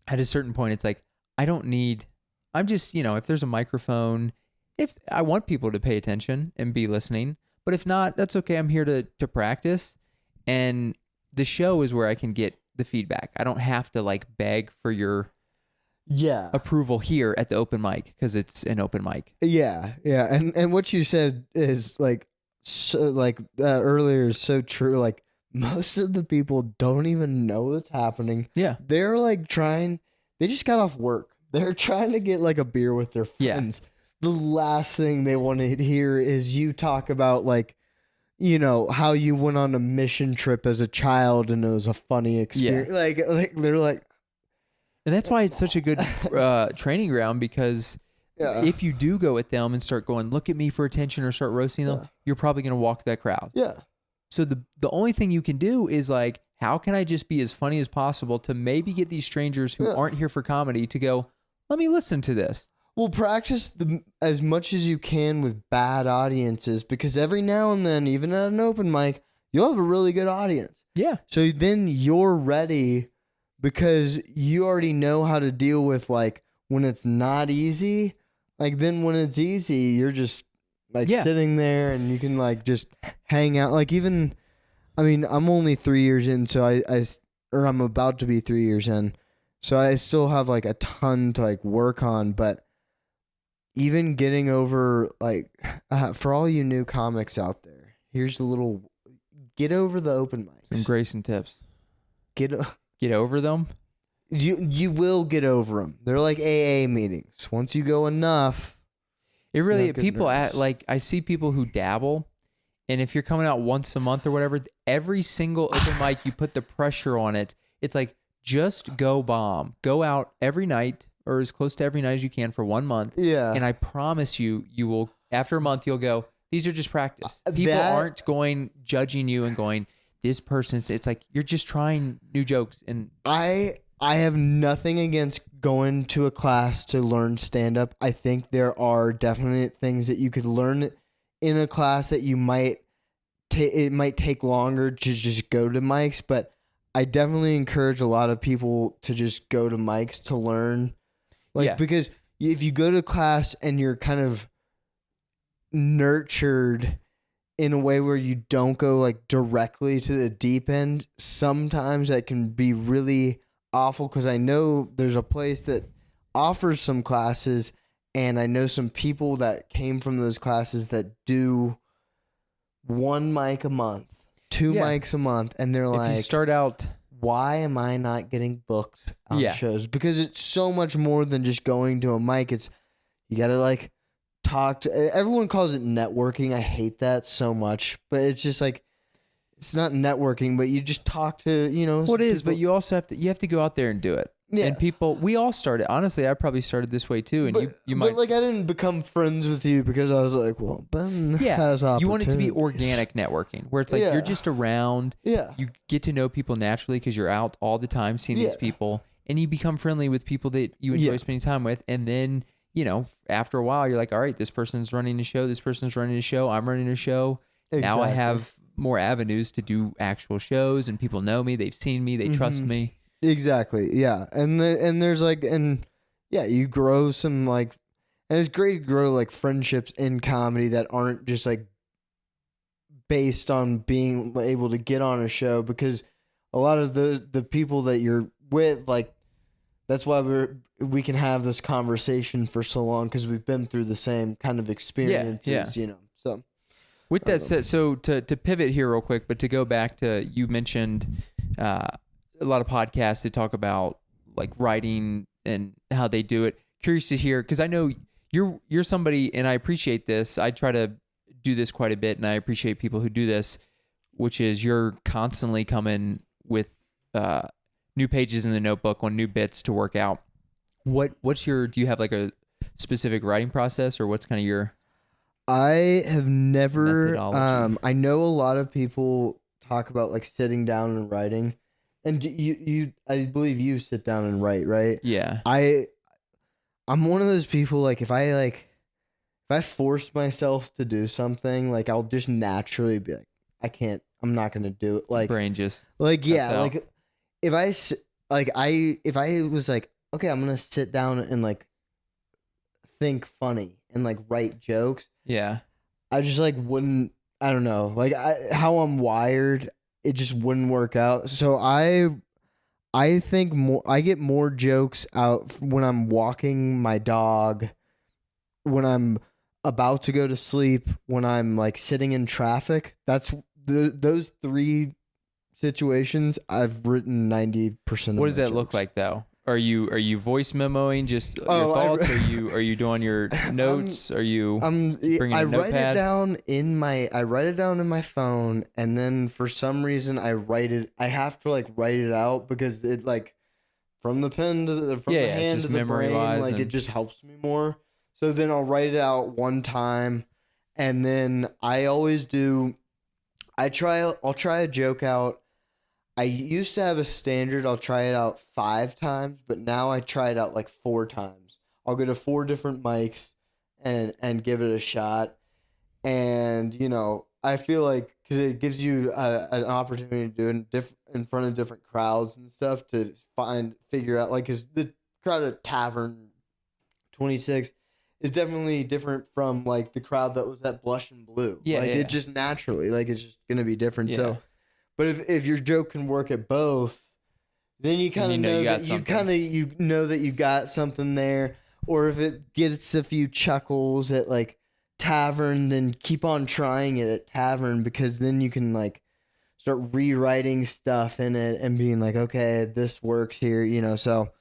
at a certain point, it's like, I'm just, if there's a microphone, if I want people to pay attention and be listening, but if not, that's okay. I'm here to practice. And the show is where I can get the feedback. I don't have to like beg for your approval here at the open mic because it's an open mic. Yeah. And what you said is like, so like earlier is so true. Like most of the people don't even know what's happening. Yeah. They're like they just got off work. They're trying to get like a beer with their friends. Yeah. The last thing they want to hear is you talk about like, how you went on a mission trip as a child and it was a funny experience. Yeah. Like they're like, and that's why it's such a good training ground because if you do go at them and start going, look at me for attention or start roasting them, you're probably going to walk that crowd. Yeah. So the only thing you can do is like, how can I just be as funny as possible to maybe get these strangers who aren't here for comedy to go, let me listen to this. Well, practice as much as you can with bad audiences because every now and then, even at an open mic, you'll have a really good audience. Yeah. So then you're ready because you already know how to deal with like when it's not easy. Like then when it's easy, you're just like sitting there and you can like just hang out. Like even, I mean, I'm only 3 years in, so I'm about to be 3 years in. So I still have like a ton to like work on, but even getting over like, for all you new comics out there, here's a little, get over the open mics. Some Grayson tips. Get over them. You will get over them. They're like AA meetings. Once you go enough. It really, people like, I see people who dabble, and if you're coming out once a month or whatever, every single open mic, you put the pressure on it. It's like, just go bomb. Go out every night or as close to every night as you can for 1 month. Yeah. And I promise you will, after a month, you'll go, these are just practice. People aren't judging you and going, this person's, it's like, you're just trying new jokes. And I have nothing against going to a class to learn stand-up. I think there are definitely things that you could learn in a class that you it might take longer to just go to mics, but I definitely encourage a lot of people to just go to mics to learn. Because if you go to class and you're kind of nurtured in a way where you don't go like directly to the deep end, sometimes that can be really awful. Because I know there's a place that offers some classes, and I know some people that came from those classes that do 1 mic a month, 2 mics a month, and they're like, if you start out, why am I not getting booked on shows? Because it's so much more than just going to a mic. It's, you got to like talk to, everyone calls it networking. I hate that so much, but it's just like, it's not networking, but you just talk to, what is, but you also have to go out there and do it. Yeah. And people, we all started, honestly, I probably started this way too. And you might, like, I didn't become friends with you because I was like, well, Ben has opportunities. You want it to be organic networking where it's like, you're just around. Yeah. You get to know people naturally because you're out all the time seeing these people, and you become friendly with people that you enjoy spending time with. And then, after a while, you're like, all right, this person's running a show. This person's running a show. I'm running a show. Exactly. Now I have more avenues to do actual shows, and people know me. They've seen me. They trust me. Exactly. Yeah. And there's like, you grow some like, and it's great to grow like friendships in comedy that aren't just like based on being able to get on a show, because a lot of the people that you're with, like, that's why we can have this conversation for so long, because we've been through the same kind of experiences, so. With that said, so to pivot here real quick, but to go back to, you mentioned a lot of podcasts that talk about like writing and how they do it. Curious to hear, because I know you're somebody, and I appreciate this. I try to do this quite a bit, and I appreciate people who do this, which is you're constantly coming with new pages in the notebook on new bits to work out. What's your, do you have like a specific writing process, or what's kind of your... I have never, methodology? I know a lot of people talk about like sitting down and writing, and I believe you sit down and write, right? Yeah. I'm one of those people, like if I force myself to do something, like I'll just naturally be like, I'm not going to do it. Like brain just... like, yeah, like if I was like, okay, I'm going to sit down and like think funny and like write jokes. Yeah. I just like wouldn't, I don't know, like how I'm wired, it just wouldn't work out. So I think I get more jokes out when I'm walking my dog, when I'm about to go to sleep, when I'm like sitting in traffic. That's those three situations I've written 90% of What does my that look jokes. like though? Are you voice memoing just your thoughts? Are you doing your notes? Are you bringing a notepad? I write it down in my phone, and then for some reason I have to like write it out because it like from the pen to the hand to the brain, like it just helps me more. So then I'll write it out one time, and then I'll try a joke out. I used to have a standard. I'll try it out 5 times, but now I try it out like 4 times. I'll go to 4 different mics and give it a shot. And, you know, I feel like because it gives you an opportunity to do it in front of different crowds and stuff to figure out, like, because the crowd at Tavern 26 is definitely different from like the crowd that was at Blush and Blue. Yeah, like it just naturally, like it's just gonna be different. So. But if your joke can work at both, then you kind of know that you got something there. Or if it gets a few chuckles at like Tavern, then keep on trying it at Tavern, because then you can like start rewriting stuff in it and being like, okay, this works here, you know. So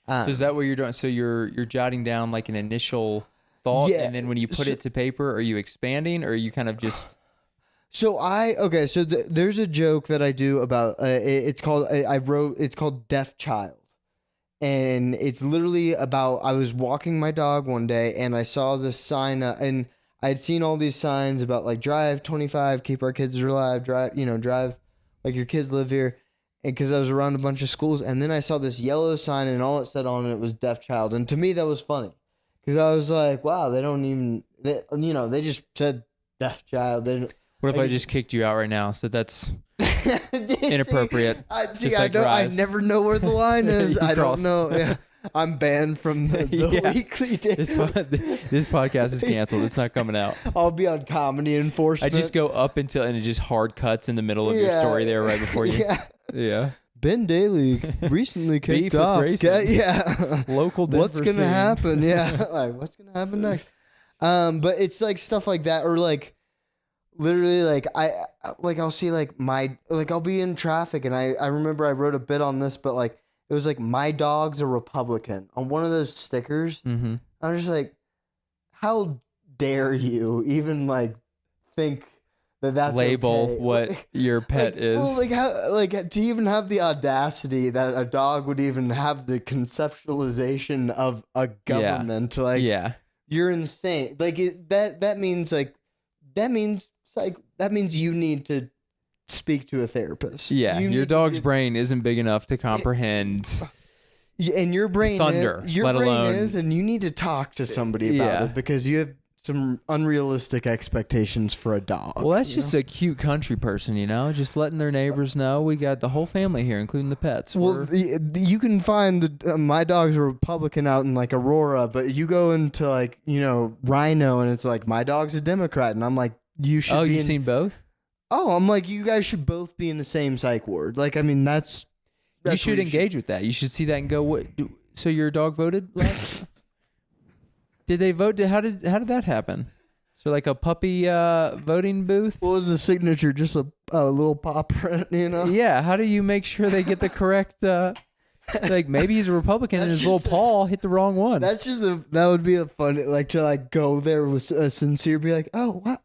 is that what you're doing? So you're jotting down like an initial thought, and then when you put it to paper, are you expanding, or are you kind of just... So there's a joke that I do about it's called Deaf Child, and it's literally about, I was walking my dog one day and I saw this sign and I had seen all these signs about like drive 25, keep our kids alive, drive like your kids live here, and because I was around a bunch of schools, and then I saw this yellow sign and all it said on it was Deaf Child, and to me that was funny because I was like, wow, they just said Deaf Child. What if I just kicked you out right now? So that's inappropriate. I never know where the line is. I don't know. Yeah. I'm banned from the weekly day. This podcast is canceled. It's not coming out. I'll be on comedy enforcement. I just go up and it just hard cuts in the middle of your story there right before you. Yeah. Ben Dailey recently kicked off. Yeah. Local Denver What's going to happen? Yeah. Like, what's going to happen next? But it's like stuff like that, or like, literally, like I'll see I'll be in traffic, and I remember I wrote a bit on this, but like it was like, my dog's a Republican on one of those stickers. Mm-hmm. I was just like, how dare you even like think that's label okay? what your pet is? Well, how to even have the audacity that a dog would even have the conceptualization of a government? You're insane. Like that means you need to speak to a therapist. Yeah, your dog's brain isn't big enough to comprehend. And your brain thunder, is, and you need to talk to somebody about it, because you have some unrealistic expectations for a dog. Well, that's just a cute country person, just letting their neighbors know we got the whole family here, including the pets. Well, you can find my dog's a Republican out in like Aurora, but you go into like, Rhino, and it's like, my dog's a Democrat, and I'm like, you should. Oh, you've seen both? Oh, I'm like, you guys should both be in the same psych ward. Like, I mean, that's you should engage with that. You should see that and go, what? So your dog voted last? Did they vote? How did that happen? So like a puppy voting booth? What was the signature? Just a little paw print, you know? Yeah. How do you make sure they get the correct? Like maybe he's a Republican and his little paw hit the wrong one. That would be a fun, like to like go there with a sincere, be like, oh, what?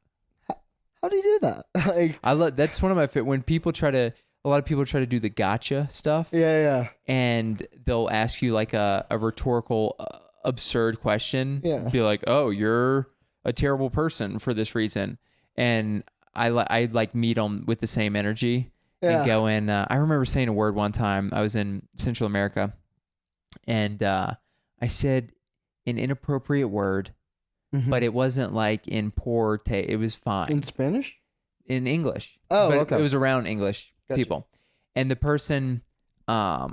How do you do that? Like, I love that's one of my when people a lot of people try to do the gotcha stuff. Yeah. And they'll ask you like a rhetorical, absurd question. Yeah. Be like, oh, you're a terrible person for this reason. And I like meet them with the same energy and go in. I remember saying a word one time. I was in Central America and I said an inappropriate word. Mm-hmm. But it wasn't like in poor taste. It was fine. In Spanish? In English. Oh, but okay. It was around English people. And the person, I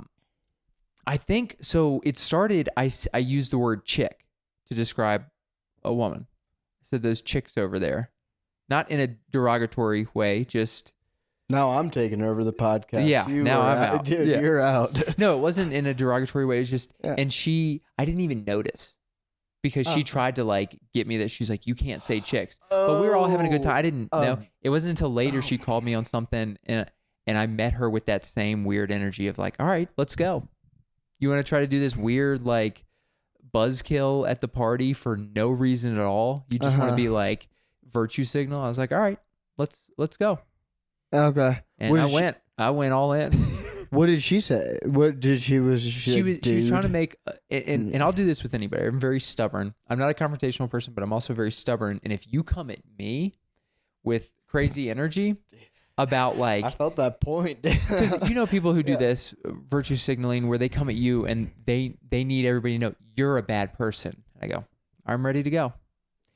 think, so it started, I used the word chick to describe a woman. I said those chicks over there. Not in a derogatory way, just... Now I'm taking over the podcast. Yeah, now I'm out. Dude, yeah. You're out. No, it wasn't in a derogatory way. It was just... Yeah. And I didn't even notice. Because she tried to like get me that she's like, you can't say chicks. But we were all having a good time. I didn't know. It wasn't until later she called me on something and I met her with that same weird energy of like, all right, let's go. You want to try to do this weird like buzzkill at the party for no reason at all? You just want to be like virtue signal? I was like, all right, let's go. Okay. And I went all in. What did she say? What did she was trying to make and I'll do this with anybody. I'm very stubborn. I'm not a confrontational person, but I'm also very stubborn. And if you come at me with crazy energy about like I felt that point. Because you know people who do this virtue signaling where they come at you and they need everybody to know you're a bad person. I go, I'm ready to go.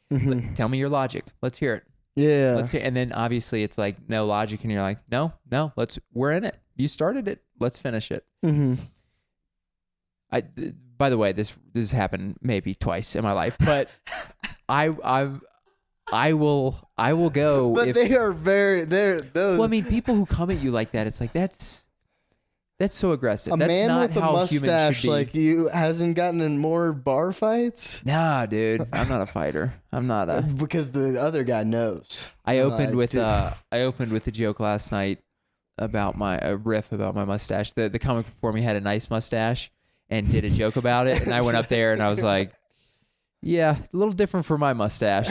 Mm-hmm. Tell me your logic. Let's hear it. Yeah. Let's hear. And then obviously it's like no logic, and you're like, no, we're in it. You started it. Let's finish it. Mm-hmm. By the way, this happened maybe twice in my life, but I will go. But they're those. Well, I mean, people who come at you like that, it's like that's so aggressive. That's man not with a how mustache humans should be. like you hasn't gotten in more bar fights. Nah, dude, I'm not a fighter. I'm not a because the other guy knows. I opened with a joke last night about a riff about my mustache. The comic before me had a nice mustache and did a joke about it, and I went up there and I was like, yeah, a little different for my mustache.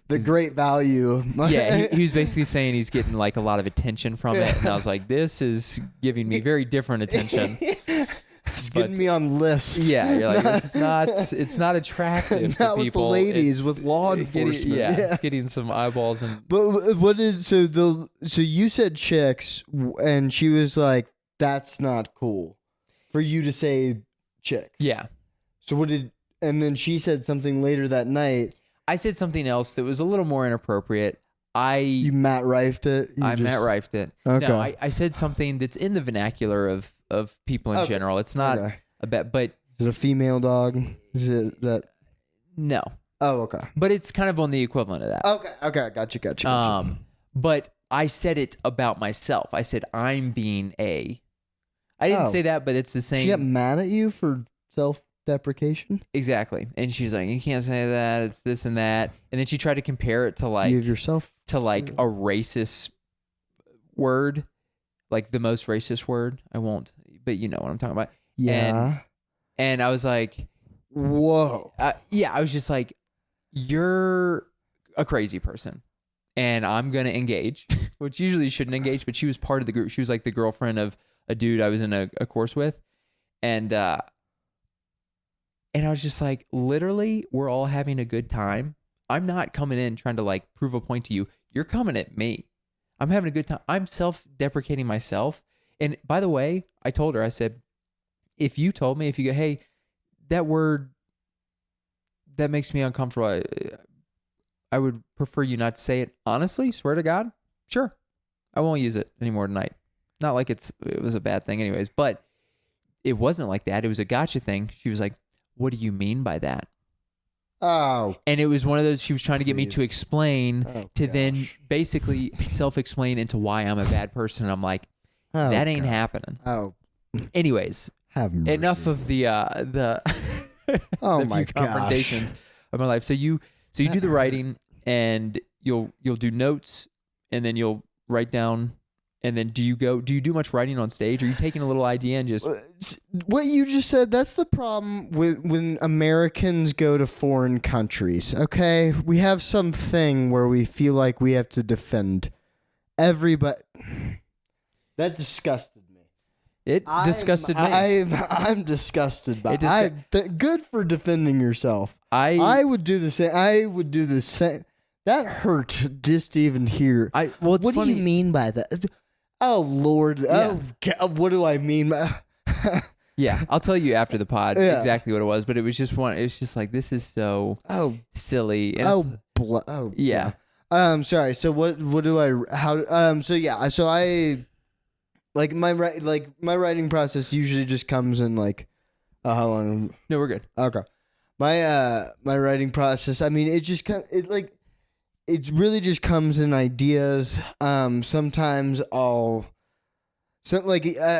The great value. Yeah, he was basically saying he's getting like a lot of attention from it, and I was like, this is giving me very different attention. It's getting me on lists. Yeah, you're like, it's not attractive not to people. With the ladies, with law enforcement. It's getting some eyeballs. But what is so you said chicks, and she was like, that's not cool for you to say chicks. Yeah. So and then she said something later that night. I said something else that was a little more inappropriate. You Matt Rifed it? Matt Rifed it. Okay. No, I said something that's in the vernacular of people in general. It's not a bet, but... Is it a female dog? Is it that... No. Oh, okay. But it's kind of on the equivalent of that. Okay. Gotcha. But I said it about myself. I said, I'm being a... I didn't say that, but it's the same... She got mad at you for self-deprecation? Exactly. And she's like, you can't say that, it's this and that. And then she tried to compare it to like... You have yourself? To like a racist word. Like the most racist word. I won't, but you know what I'm talking about. Yeah. And I was like, whoa. Yeah, I was just like, you're a crazy person. And I'm going to engage, which usually you shouldn't engage, but she was part of the group. She was like the girlfriend of a dude I was in a course with. And I was just like, literally, we're all having a good time. I'm not coming in trying to like prove a point to you. You're coming at me. I'm having a good time. I'm self-deprecating myself. And by the way, I told her, I said, if you go, hey, that word, that makes me uncomfortable. I would prefer you not say it. Honestly, swear to God, sure. I won't use it anymore tonight. Not like it was a bad thing anyways, but it wasn't like that. It was a gotcha thing. She was like, what do you mean by that? Oh. And it was one of those, she was trying to get me to explain then basically self-explain into why I'm a bad person. And I'm like, that ain't happening. Oh. Anyways, have mercy. Enough of the oh the my few confrontations of my life. So So you do the writing, and you'll do notes, and then you'll write down. And then do you do much writing on stage? Or are you taking a little idea and just... What you just said, that's the problem with when Americans go to foreign countries, okay? We have something where we feel like we have to defend everybody. That disgusted me. It disgusted me. I'm disgusted by it. Good for defending yourself. I would do the same. I would do the same. That hurts just to even hear. What do you mean by that? Oh, Lord. Yeah. Oh, God, what do I mean? Yeah, I'll tell you after the pod exactly what it was, but it was just it was just like, this is so silly. And yeah. Sorry. So what do I, so I, like my writing process usually just comes in like, how long? No, we're good. Okay. My writing process, I mean, it really just comes in ideas. Sometimes I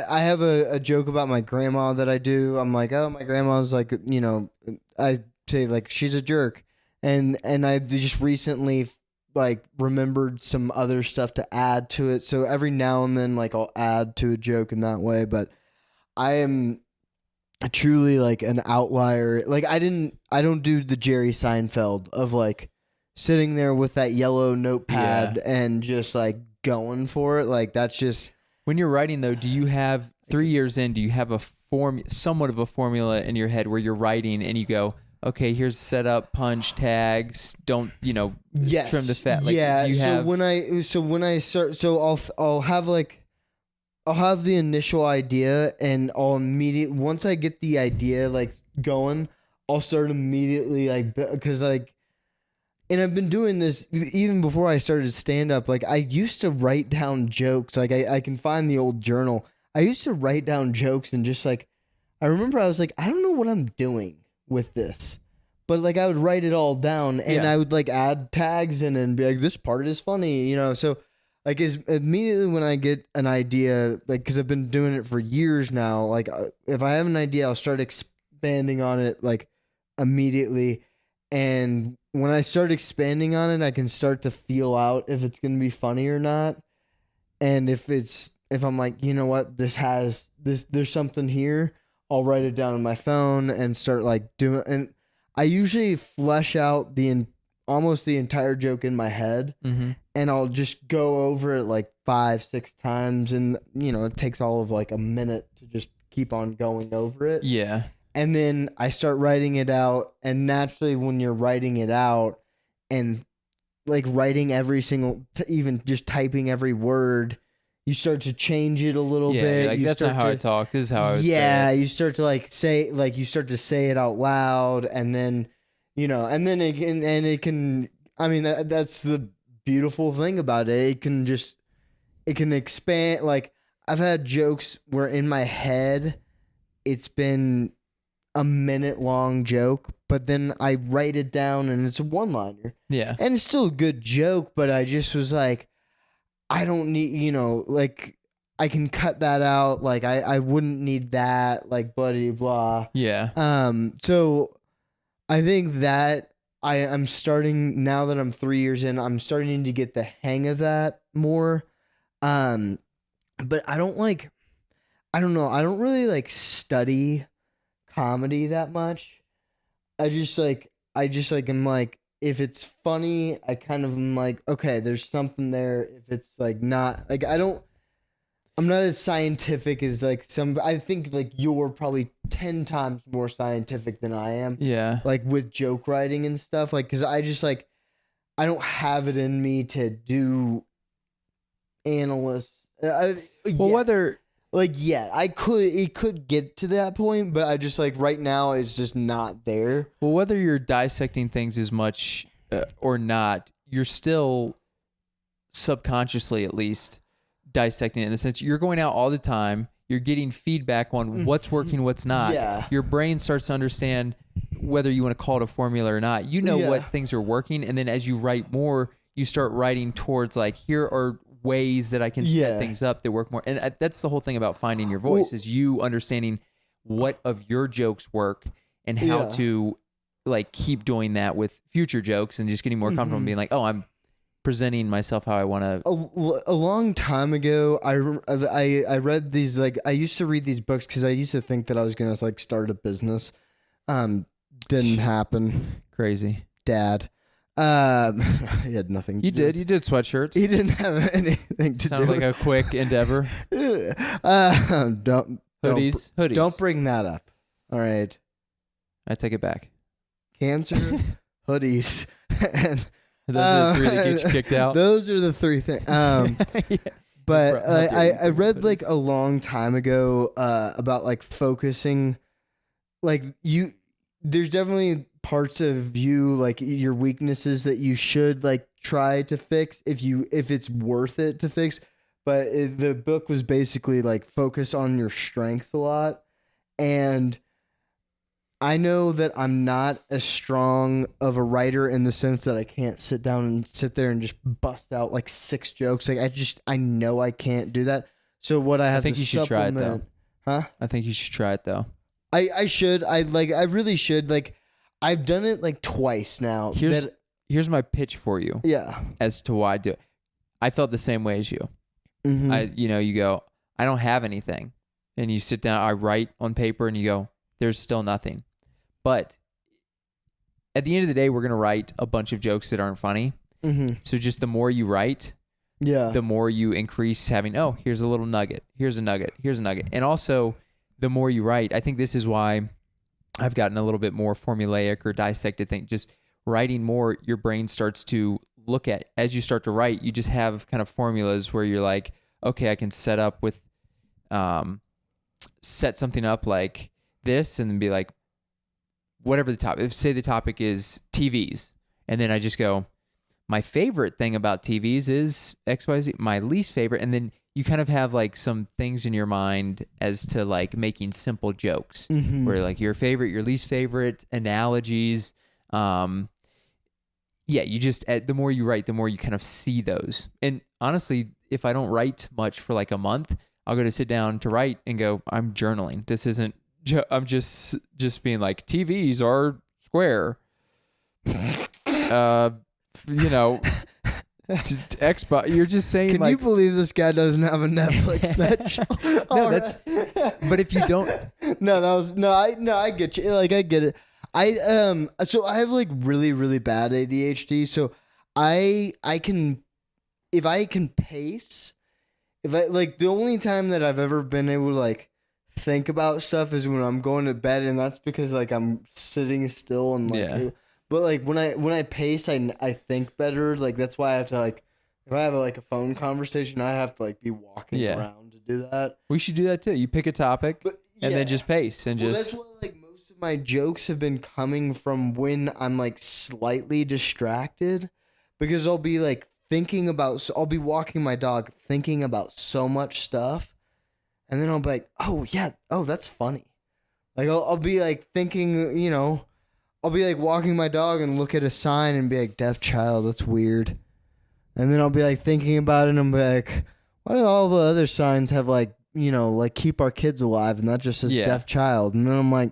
have a joke about my grandma that I do. I'm like, oh, my grandma's like, I say like she's a jerk, and I just recently like remembered some other stuff to add to it. So every now and then, like I'll add to a joke in that way. But I am truly like an outlier. Like I don't do the Jerry Seinfeld of like sitting there with that yellow notepad and just like going for it. Like that's just... When you're writing though, do you have 3 years in, do you have somewhat of a formula in your head where you're writing and you go, okay, here's setup, punch, tags, don't, trim the fat. Like, yeah. Do you have... when I start, I'll have the initial idea, and once I get the idea like going, I'll start immediately like, because like, and I've been doing this even before I started stand-up. Like, I used to write down jokes. Like, I can find the old journal. I used to write down jokes and just, like, I remember I was like, I don't know what I'm doing with this. But, like, I would write it all down, and I would, like, add tags in and be like, this part is funny, So, like, immediately when I get an idea, like, because I've been doing it for years now, like, if I have an idea, I'll start expanding on it, like, immediately. And when I start expanding on it, I can start to feel out if it's going to be funny or not. And if I'm like, you know what, there's something here, I'll write it down on my phone and start like doing, and I usually flesh out almost the entire joke in my head, and I'll just go over it like 5-6 times. And, it takes all of like a minute to just keep on going over it. Yeah. And then I start writing it out, and naturally when you're writing it out and like writing every single, even just typing every word, you start to change it a little bit. Like, that's not how I talk. This is how I would say it. You start to you start to say it out loud, and then, it can, I mean, that's the beautiful thing about it. It can expand. Like, I've had jokes where in my head, it's been a minute-long joke, but then I write it down and it's a one-liner. Yeah. And it's still a good joke, but I just was like, I don't need, like, I can cut that out. Like, I wouldn't need that, like, blah, blah. Yeah. So I think that I'm starting, now that I'm 3 years in, I'm starting to get the hang of that more. But I don't know. I don't really, like, study comedy that much. I just am like, if it's funny, I kind of am like, okay, there's something there. If it's like not, like, I'm not as scientific as like I think like you're probably 10 times more scientific than I am. Yeah. Like with joke writing and stuff, like, cause I just like, I don't have it in me to do analysts. Whether, like, yeah, it could get to that point, but I just like right now it's just not there. Well, whether you're dissecting things as much or not, you're still subconsciously, at least, dissecting it in the sense you're going out all the time. You're getting feedback on what's working, what's not. Yeah. Your brain starts to understand whether you want to call it a formula or not. You know what things are working, and then as you write more, you start writing towards like, here are ways that I can set things up that work more. And that's the whole thing about finding your voice, is you understanding what of your jokes work and how to like keep doing that with future jokes and just getting more comfortable and being like, oh, I'm presenting myself how I want to. A long time ago, I read these, like, I used to read these books because I used to think that I was gonna like start a business. Didn't happen. Crazy. Dad. He had nothing. You did sweatshirts. He didn't have anything to do. Sounds like a quick endeavor. Don't Hoodies. Don't bring that up. All right. I take it back. Cancer, hoodies, and those are the three that get you kicked out. Those are the three things. Yeah. But I read like a long time ago about like focusing, like there's definitely parts of you, like your weaknesses, that you should like try to fix if it's worth it to fix. But the book was basically like focus on your strengths a lot. And I know that I'm not as strong of a writer in the sense that I can't sit down and sit there and just bust out like 6 jokes. Like I know I can't do that. So what I have think to you should try it though. Huh? I think you should try it though. I should. I really should. Like I've done it like twice now. Here's my pitch for you. Yeah. As to why I do it. I felt the same way as you. Mm-hmm. You go, I don't have anything. And you sit down, I write on paper and you go, there's still nothing. But at the end of the day, we're going to write a bunch of jokes that aren't funny. Mm-hmm. So just the more you write, the more you increase having, oh, here's a little nugget. Here's a nugget. Here's a nugget. And also, the more you write, I think this is why I've gotten a little bit more formulaic or dissected thing. Just writing more, your brain starts to look at, as you start to write, you just have kind of formulas where you're like, okay, I can set something up like this and then be like, whatever the topic, if say the topic is TVs, and then I just go, my favorite thing about TVs is XYZ, my least favorite, and then you kind of have like some things in your mind as to like making simple jokes, where like your favorite, your least favorite, analogies. You just, the more you write, the more you kind of see those. And honestly, if I don't write much for like a month, I'll go to sit down to write and go, I'm journaling. This isn't, I'm just being like, TVs are square. Xbox. You're just saying. Can like, you believe this guy doesn't have a Netflix special? No, that's. But if you don't, I get you. Like I get it. So I have like really really bad ADHD. So I can, if I can pace, if I like, the only time that I've ever been able to like think about stuff is when I'm going to bed, and that's because like I'm sitting still and like. But like when I pace, I think better. Like that's why I have to like, if I have like a phone conversation, I have to like be walking around to do that. We should do that too. You pick a topic and then just pace and just. That's why like most of my jokes have been coming from when I'm like slightly distracted, because I'll be like thinking about. I'll be walking my dog, thinking about so much stuff, and then I'll be like, oh yeah, oh that's funny. Like I'll be like thinking, I'll be like walking my dog and look at a sign and be like, deaf child, that's weird. And then I'll be like thinking about it and I'll be like, why do all the other signs have like, like keep our kids alive and that just says deaf child? And then I'm like,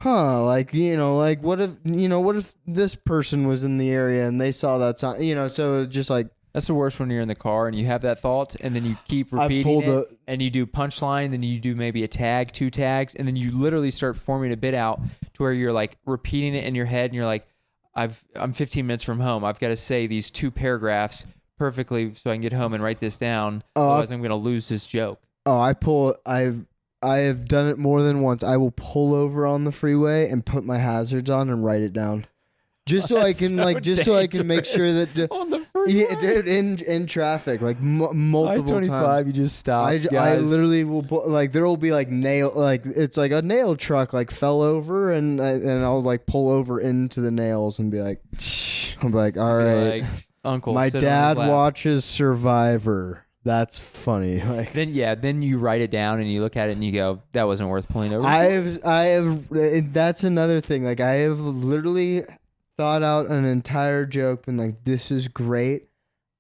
like, like what if this person was in the area and they saw that sign, so just like. That's the worst when you're in the car and you have that thought and then you keep repeating it and you do punchline, then you do maybe a tag, 2 tags, and then you literally start forming a bit out to where you're like repeating it in your head and you're like, I'm 15 minutes from home. I've got to say these 2 paragraphs perfectly so I can get home and write this down. Otherwise I'm going to lose this joke. I have done it more than once. I will pull over on the freeway and put my hazards on and write it down. Just so I can so I can make sure that on the freeway, dude, in traffic, like multiple I-25, times. You just stop. I literally will put, like, there will be like it's like a nail truck like fell over and I'll like pull over into the nails and be like, all right, like, Uncle, my dad watches Survivor. That's funny. Like, then you write it down and you look at it and you go, that wasn't worth pulling over. I have. That's another thing. Like I have literally thought out an entire joke and like, this is great.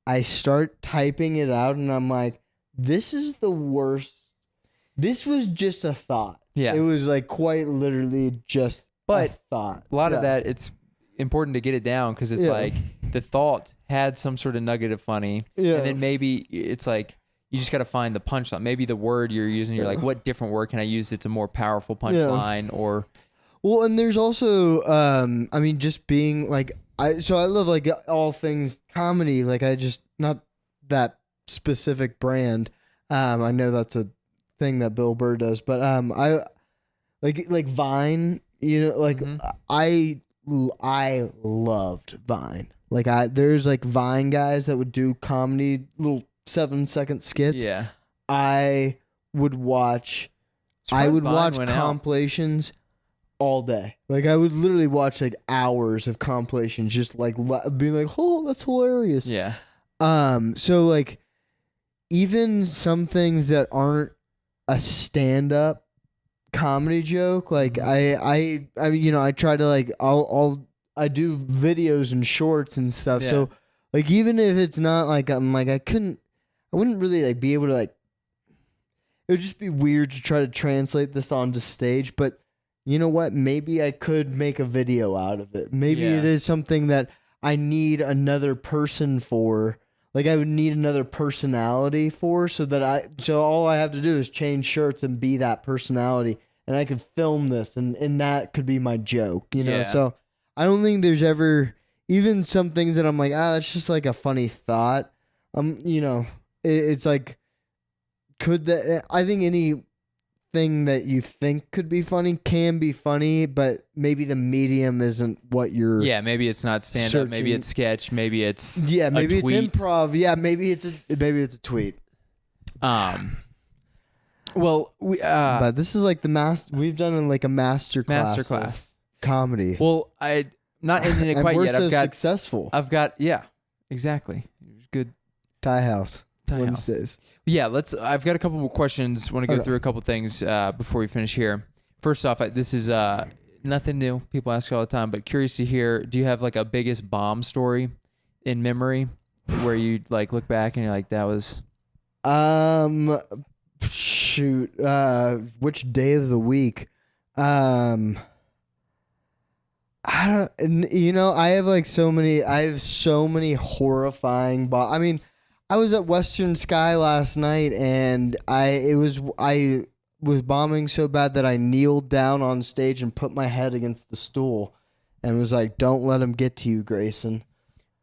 I start typing it out and I'm like, this is the worst. This was just a thought. Yeah. It was like quite literally just But thought. a lot of that, it's important to get it down because it's like the thought had some sort of nugget of funny. Yeah. And then maybe it's like you just got to find the punchline. Maybe the word you're using, you're like, what different word can I use that's a more powerful punchline or... Well, and there's also, I mean, just being like, I love like all things comedy. Like I just, not that specific brand. I know that's a thing that Bill Burr does, but I like Vine, you know, like I loved Vine. Like there's like Vine guys that would do comedy, little 7-second skits. Yeah. I would watch compilations all day. Like I would literally watch like hours of compilations, just like being like, oh, that's hilarious. Yeah. So like even some things that aren't a stand-up comedy joke, like I you know, I try to like I do videos and shorts and stuff. Yeah. So like even if it's not like I'm like I wouldn't really like be able to like, it would just be weird to try to translate this onto stage, but you know what? Maybe I could make a video out of it. Maybe it is something that I need another person for. Like I would need another personality for, so all I have to do is change shirts and be that personality, and I could film this, and that could be my joke, you know? So I don't think there's ever, even some things that I'm like, it's just like a funny thought. You know, it's like, I think anything that you think could be funny can be funny, but maybe the medium isn't what you're. Yeah, maybe it's not stand up. Maybe it's sketch. Maybe it's maybe a tweet. It's improv. Yeah, maybe it's a tweet. Well, but this is like we've done like a master class comedy. Well, I not ending it quite we're yet. So successful. I've got exactly. Good. Tie House. Wednesdays. Yeah, I've got a couple more questions. Want to go through a couple things before we finish here. First off, this is nothing new. People ask all the time, but curious to hear, do you have like a biggest bomb story in memory where you like look back and you're like, that was... Shoot. Which day of the week? I don't, you know, I have so many horrifying I mean, I was at Western Sky last night, and I was bombing so bad that I kneeled down on stage and put my head against the stool, and was like, "Don't let him get to you, Grayson."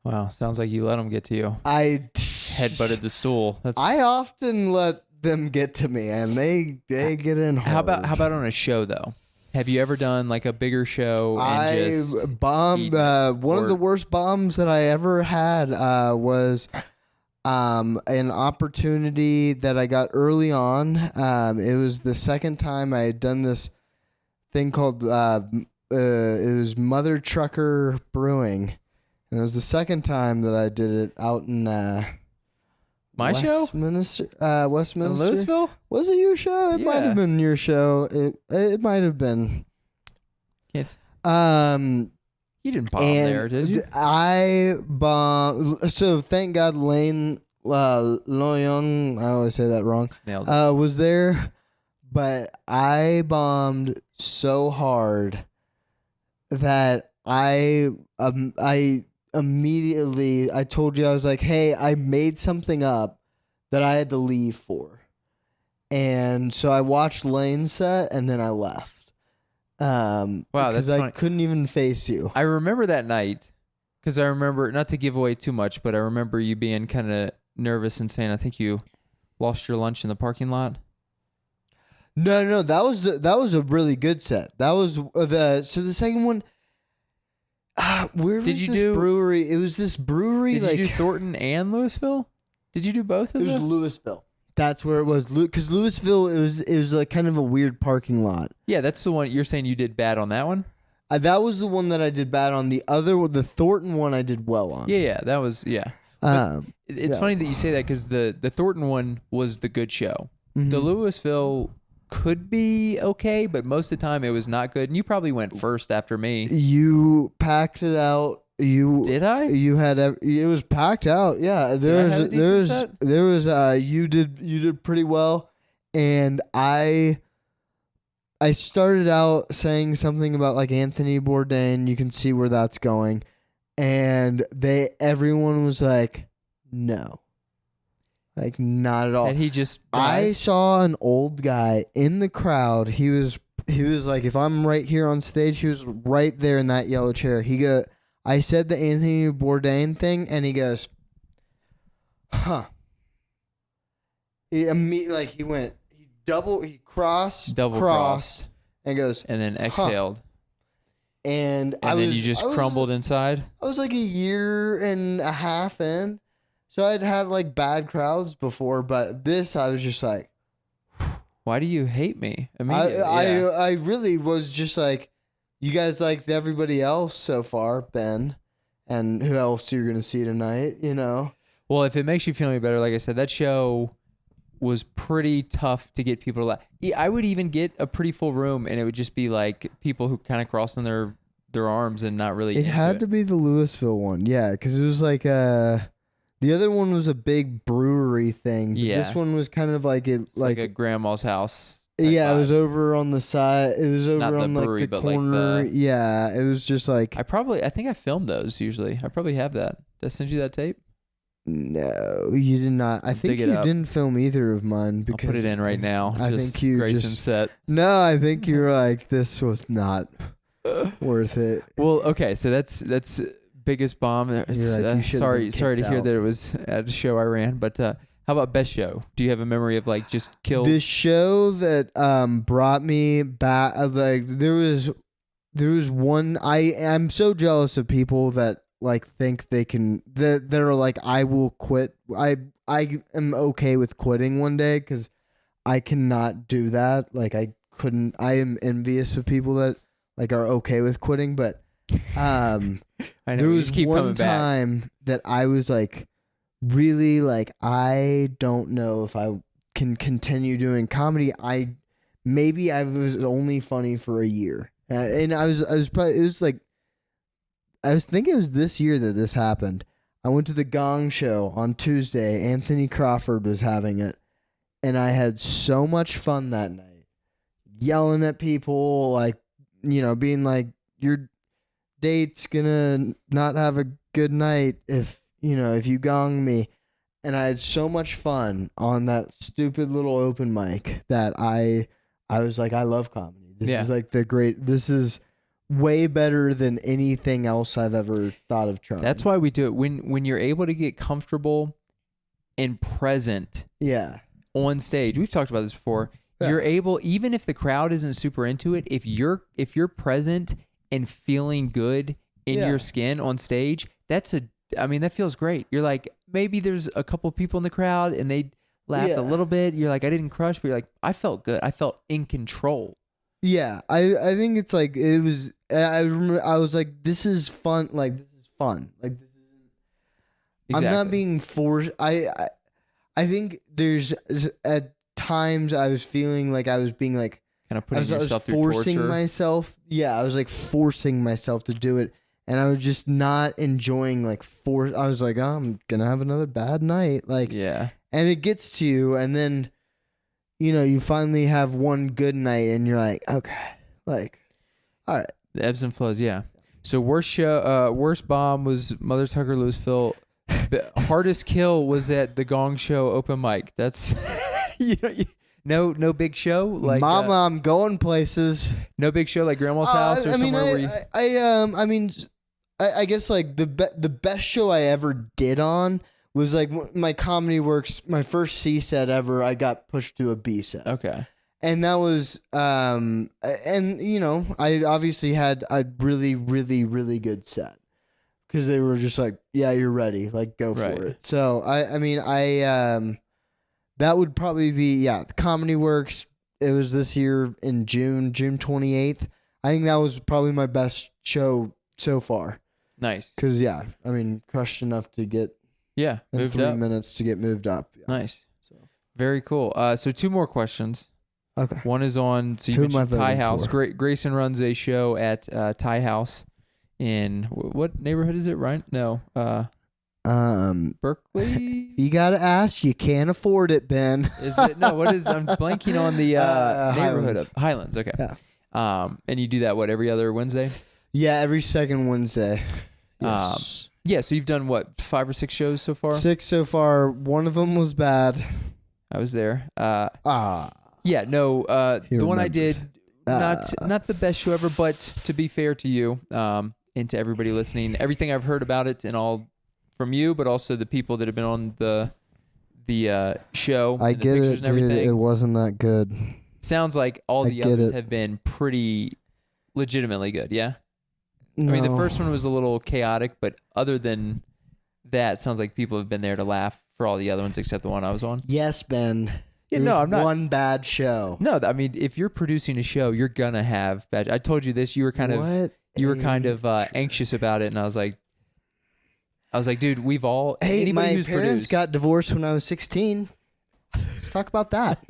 Wow, sounds like you let him get to you. I headbutted the stool. I often let them get to me, and they get in hard. How about on a show though? Have you ever done like a bigger show? I bombed. One of the worst bombs that I ever had was. An opportunity that I got early on. It was the second time I had done this thing called it was Mother Trucker Brewing, and it was the second time that I did it out in Westminster. Louisville? Was it your show? It might have been your show. It might have been. You didn't bomb there, did you? I bombed. So thank God Lane Loyon, I always say that wrong, was there. But I bombed so hard that I immediately, I told you, I was like, hey, I made something up that I had to leave for. And so I watched Lane's set, and then I left. Wow, that's funny. I couldn't even face you. I remember that night because I remember, not to give away too much, but I remember you being kind of nervous and saying, I think you lost your lunch in the parking lot. No, that was a really good set. That was the second one. Where was this brewery? It was this brewery. Did you do Thornton and Louisville? Did you do both of them? It was Louisville. That's where it was, because Louisville, it was like kind of a weird parking lot. Yeah, that's the one you're saying you did bad on that one. That was the one that I did bad on. The Thornton one I did well on. Yeah, that was It's funny that you say that because the Thornton one was the good show. Mm-hmm. The Louisville could be okay, but most of the time it was not good. And you probably went first after me. You packed it out. Did I? You had it was packed out. Yeah, there was you did pretty well, and I I started out saying something about like Anthony Bourdain. You can see where that's going. And everyone was like, no. Like, not at all. And he just I died? saw an old guy in the crowd. He was like, if I'm right here on stage, he was right there in that yellow chair. I said the Anthony Bourdain thing, and he goes, huh. He crossed, and goes, and then exhaled. Huh. And then you just crumbled inside? I was like a year and a half in. So I'd had like bad crowds before, but this I was just like, why do you hate me? I really was just like, you guys liked everybody else so far, Ben, and who else you're going to see tonight, you know? Well, if it makes you feel any better, like I said, that show was pretty tough to get people to laugh. I would even get a pretty full room, and it would just be like people who kind of crossing their arms and not really. It had to be the Louisville one, yeah, because it was like the other one was a big brewery thing. But this one was kind of like like a grandma's house. Yeah, vibe. It was over on the side. It was over not on brewery, like the but corner. Like yeah, it was just like I think I filmed those usually. I probably have that. Did I send you that tape? No, you did not. I think you didn't film either of mine because I'll put it in right now. I think you Grayson set. No, I think you were like, this was not worth it. Well, okay, so that's biggest bomb. Sorry to hear that it was at a show I ran, but how about best show? Do you have a memory of like just killed? The show that brought me back, like there was one. I'm so jealous of people that like think they can that are like, I will quit. I am okay with quitting one day because I cannot do that. Like I am envious of people that like are okay with quitting, but I know, there was one time that I was like really like, I don't know if I can continue doing comedy. Maybe I was only funny for a year, and I was probably, it was like, I was thinking it was this year that this happened. I went to the Gong Show on Tuesday. Anthony Crawford was having it, and I had so much fun that night, yelling at people, like, you know, being like, your date's gonna not have a good night if you gong me. And I had so much fun on that stupid little open mic that I was like, I love comedy. This is like this is way better than anything else I've ever thought of trying. That's why we do it. When you're able to get comfortable and present on stage. We've talked about this before. Yeah. You're able, even if the crowd isn't super into it, if you're present and feeling good in your skin on stage, that feels great. You're like, maybe there's a couple people in the crowd and they laughed a little bit. You're like, I didn't crush, but you're like, I felt good. I felt in control. Yeah, I think it's like, it was, I remember I was like, this is fun. Like, this is fun. Like, this isn't, exactly. I'm not being forced. I think there's, at times I was feeling like I was being like, kind of putting yourself through forcing torture. Myself. Yeah, I was like forcing myself to do it. And I was just not enjoying I was like, oh, I'm going to have another bad night. Like, yeah. And it gets to you. And then, you finally have one good night and you're like, okay, like, all right. The ebbs and flows. Yeah. So worst bomb was Mother Tucker Louisville. Hardest kill was at the Gong Show open mic. That's, no big show like Mama, I'm going places. No big show like Grandma's house or somewhere where you. I guess like the best show I ever did on was like my Comedy Works, my first C set ever. I got pushed to a B set. Okay. And that was I obviously had a really, really, really good set because they were just like, yeah, you're ready, like go for it. So that would probably be Comedy Works. It was this year in June 28th. I think that was probably my best show so far. Nice. Because crushed enough to get in moved 3 up. minutes to get moved up. Yeah. Nice. So very cool. So two more questions. Okay. One is on. So you mentioned Thai House. Grayson runs a show at Thai House in what neighborhood is it? Right? No. Berkeley. You gotta ask. You can't afford it, Ben. Is it? No. What is? I'm blanking on the neighborhood Highlands. of Highlands. Okay. Yeah. And you do that every other Wednesday? Yeah, every second Wednesday. Yes. Yeah. So you've done 5 or 6 shows so far? 6 so far. One of them was bad. I was there. Yeah. No. The one I did, not the best show ever, but to be fair to you, and to everybody listening, everything I've heard about it and all from you, but also the people that have been on the show. I get it, and everything, dude. It wasn't that good. sounds like all the others have been pretty legitimately good. Yeah. No. I mean, the first one was a little chaotic, but other than that, it sounds like people have been there to laugh for all the other ones except the one I was on. Yes, Ben. Yeah, There no, was I'm not. one bad show. No, I mean, if you're producing a show, you're gonna have bad. I told you this. You were kind of anxious about it, and I was like, dude, we've all. Hey, anybody my who's parents produced, got divorced when I was 16. Let's talk about that.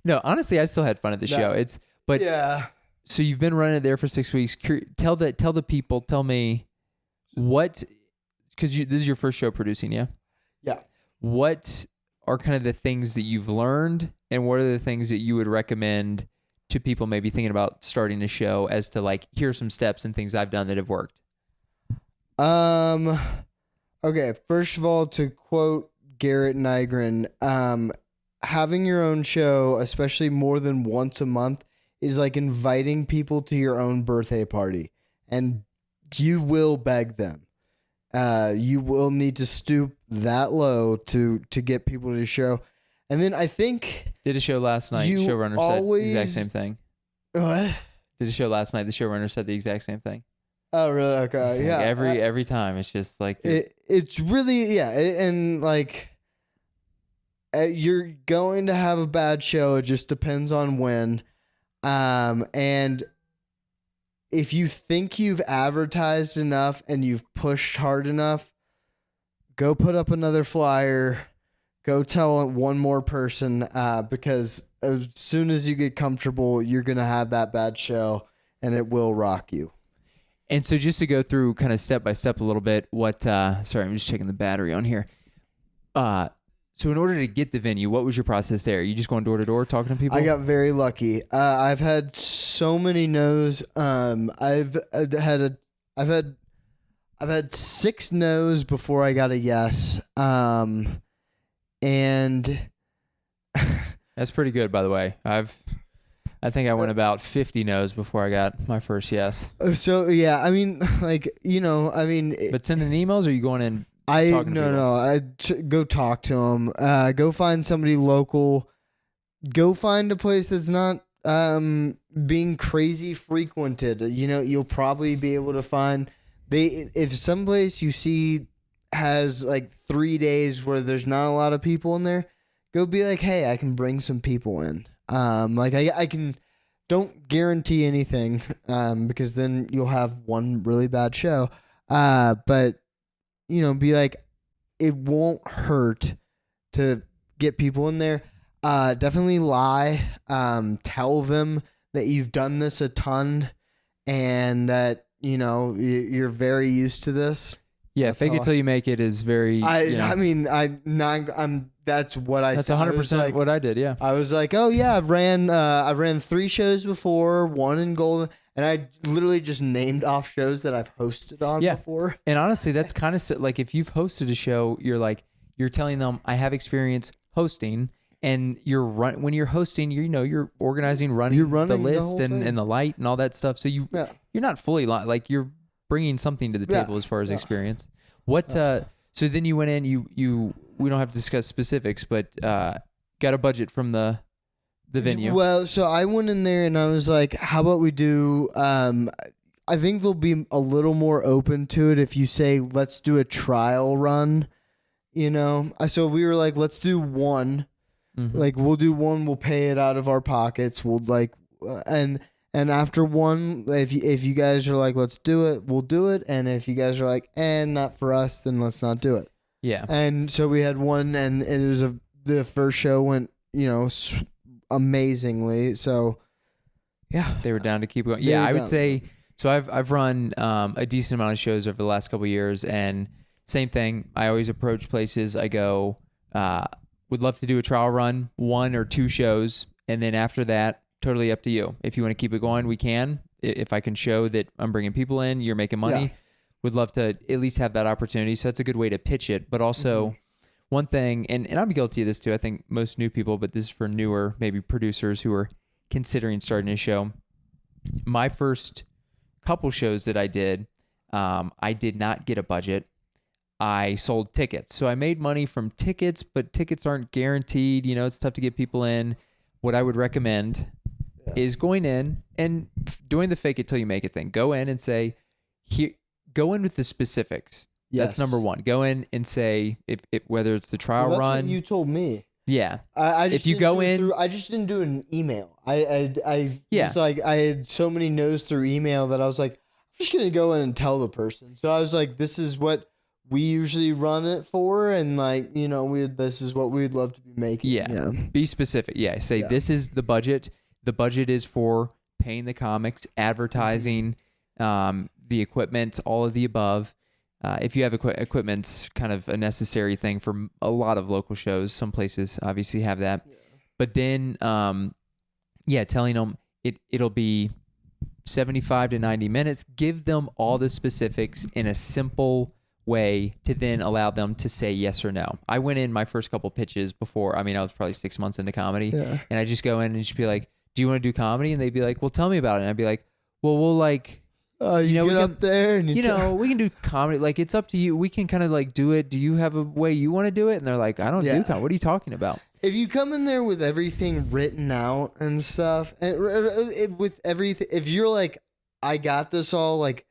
No, honestly, I still had fun at the show. Yeah. So you've been running it there for 6 weeks. Tell the people. Tell me what, because this is your first show producing, yeah. Yeah. What are kind of the things that you've learned, and what are the things that you would recommend to people maybe thinking about starting a show, as to like, here's some steps and things I've done that have worked? Okay, first of all, to quote Garrett Nygren, having your own show, especially more than once a month, is like inviting people to your own birthday party, and you will beg them. You will need to stoop that low to get people to the show. And then I think Did a show last night. Showrunner said the exact same thing. What? Did a show last night. The showrunner said the exact same thing. Oh, really? Okay. It's Yeah. like every time it's just like it's really and like you're going to have a bad show. It just depends on when. And if you think you've advertised enough and you've pushed hard enough, go put up another flyer. Go tell one more person, because as soon as you get comfortable, you're going to have that bad show and it will rock you. And so just to go through kind of step by step a little bit, sorry, I'm just checking the battery on here. So in order to get the venue, what was your process there? You just going door to door talking to people? I got very lucky. I've had so many no's. I've had 6 no's before I got a yes. And that's pretty good, by the way. I think I went about 50 no's before I got my first yes. So yeah, I mean, like, But sending emails, or are you going in? Go talk to them. Go find somebody local. Go find a place that's not being crazy frequented. You'll probably be able to find if someplace you see has like 3 days where there's not a lot of people in there, go be like, hey, I can bring some people in. Like I can. Don't guarantee anything, because then you'll have one really bad show. But be like, it won't hurt to get people in there. Definitely lie. Tell them that you've done this a ton and that, you're very used to this. Yeah, fake it till you make it is very. That's what I. That's 100% what I did. Yeah, I was like, oh yeah, I ran 3 shows before, 1 in Golden, and I literally just named off shows that I've hosted on before. And honestly, that's kind of like, if you've hosted a show, you're telling them I have experience hosting, and when you're hosting, you're organizing, running the list and the light and all that stuff. So you're not fully like you're bringing something to the table as far as experience. What? So then you went in. We don't have to discuss specifics, but got a budget from the venue. Well, so I went in there and I was like, how about we do? I think they'll be a little more open to it if you say, let's do a trial run. So we were like, let's do one. Mm-hmm. Like, we'll do one. We'll pay it out of our pockets. We'll and after one, if you guys are like, let's do it, we'll do it. And if you guys are like, not for us, then let's not do it. Yeah. And so we had one, and it was the first show went, amazingly. So, yeah. They were down to keep going. Yeah, I would say, so I've run a decent amount of shows over the last couple of years, and Same thing. I always approach places. I go, would love to do a trial run, 1 or 2 shows. And then after that, totally up to you. If you want to keep it going, we can. If I can show that I'm bringing people in, you're making money, would love to at least have that opportunity. So that's a good way to pitch it. But also one thing, and I'm guilty of this too. I think most new people, but this is for newer, maybe producers who are considering starting a show. My first couple shows that I did not get a budget. I sold tickets. So I made money from tickets, but tickets aren't guaranteed. You know, it's tough to get people in. What I would recommend is going in and doing the fake it till you make it thing. Go in and say, here, go in with the specifics. Yes. That's number one. Go in and say, if whether it's the trial that's run. What you told me. Yeah. I just if you go in, I just didn't do an email. It's like I had so many no's through email that I was like, I'm just gonna go in and tell the person. So I was like, this is what we usually run it for, and like, you know, this is what we'd love to be making. Yeah. Be specific. Yeah. Say this is the budget. The budget is for paying the comics, advertising, the equipment, all of the above. If you have equipment's kind of a necessary thing for a lot of local shows. Some places obviously have that. Yeah. But then, telling them it'll be 75 to 90 minutes. Give them all the specifics in a simple way to then allow them to say yes or no. I went in my first couple pitches before. I mean, I was probably 6 months into comedy, and I just go in and just be like, "Do you want to do comedy?" And they'd be like, "Well, tell me about it." And I'd be like, "Well, we'll like." You get up there and we can do comedy. Like, it's up to you. We can kind of like do it. Do you have a way you want to do it? And they're like, I don't do comedy. What are you talking about? If you come in there with everything written out and stuff, and with everything, if you're like, I got this all, like,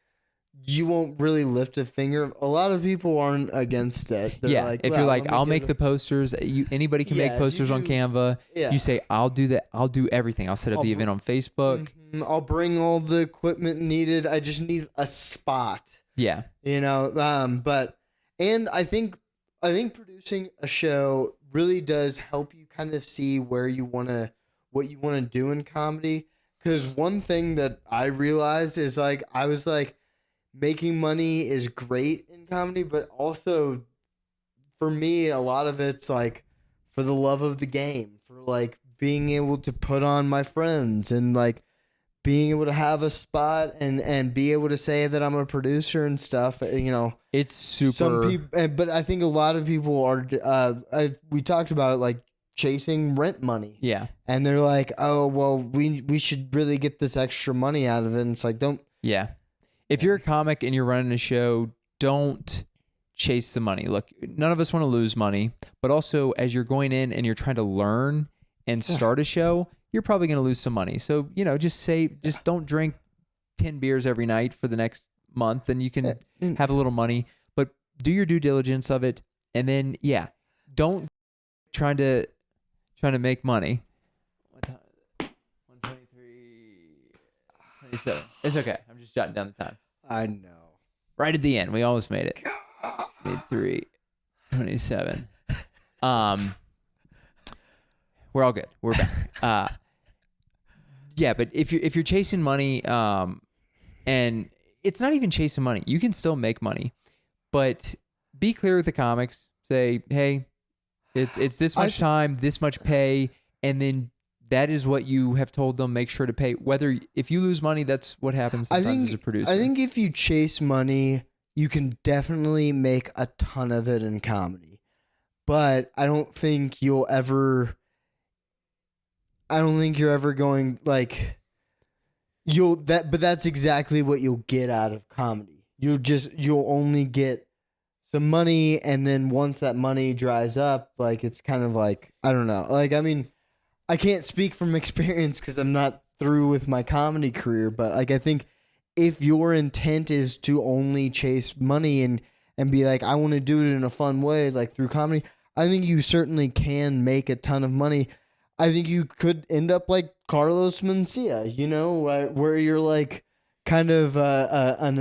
you won't really lift a finger. A lot of people aren't against it. They're like, if you're like, I'll make the posters. Anybody can make posters on Canva. Yeah. You say, I'll do that. I'll do everything. I'll set up the event on Facebook. I'll bring all the equipment needed. I just need a spot. Yeah. You know, and I think producing a show really does help you kind of see what you want to do in comedy. Because one thing that I realized is, like, I was like, making money is great in comedy, but also for me, a lot of it's like for the love of the game, for like being able to put on my friends and like being able to have a spot and be able to say that I'm a producer and stuff. You know, it's super. Some people, but I think a lot of people are. We talked about it, like chasing rent money. Yeah, and they're like, oh well, we should really get this extra money out of it. And it's like, don't. Yeah. If you're a comic and you're running a show, don't chase the money. Look, none of us want to lose money, but also as you're going in and you're trying to learn and start a show, you're probably going to lose some money. So, you know, just don't drink 10 beers every night for the next month, and you can have a little money, but do your due diligence of it. And then, don't trying to make money. 27. It's okay. I'm just jotting down the time. I know. Right at the end. We almost made it. Made 3:27. We're all good. We're back. But if you're chasing money, and it's not even chasing money, you can still make money, but be clear with the comics. Say, hey, it's this much time, this much pay, and then that is what you have told them. Make sure to pay. Whether if you lose money, that's what happens sometimes as a producer. I think if you chase money, you can definitely make a ton of it in comedy. But I don't think you're ever going like but that's exactly what you'll get out of comedy. You'll only get some money, and then once that money dries up, like it's kind of like, I don't know. Like, I mean, I can't speak from experience because I'm not through with my comedy career, but like, I think if your intent is to only chase money and be like, I want to do it in a fun way, like through comedy, I think you certainly can make a ton of money. I think you could end up like Carlos Mencia, you know, where you're like kind of not an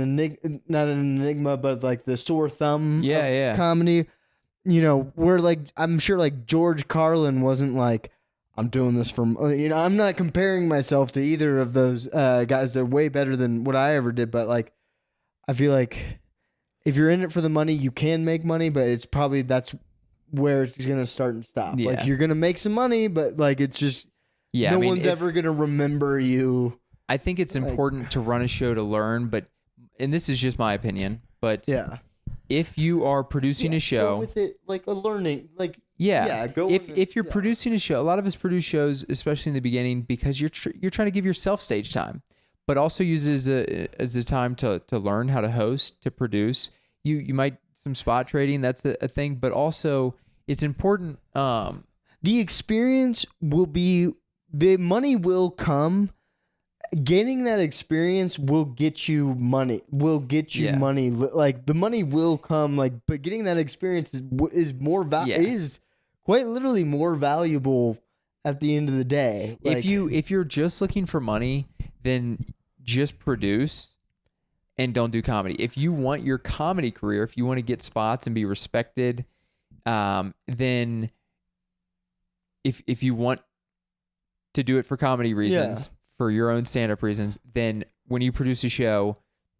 enigma, but like the sore thumb of comedy, you know, where like, I'm sure like George Carlin wasn't like, I'm doing this from, you know, I'm not comparing myself to either of those guys. They're way better than what I ever did. But like, I feel like if you're in it for the money, you can make money, but it's probably that's where it's gonna start and stop. Yeah. Like you're gonna make some money, but like it's just no one's ever gonna remember you. I think it's important to run a show to learn, and this is just my opinion, but if you are producing a show, go with it like a learning, like go. If you're producing a show, a lot of us produce shows, especially in the beginning, because you're trying to give yourself stage time, but also use it as a time to learn how to host, to produce. You might some spot trading, that's a thing, but also it's important. The experience will be, the money will come. Gaining that experience will get you money. Money. Like the money will come. Like, but getting that experience is more is quite literally more valuable at the end of the day. Like, if you're just looking for money, then just produce and don't do comedy. If you want your comedy career, if you want to get spots and be respected, then if you want to do it for comedy reasons. For your own stand-up reasons, then when you produce a show,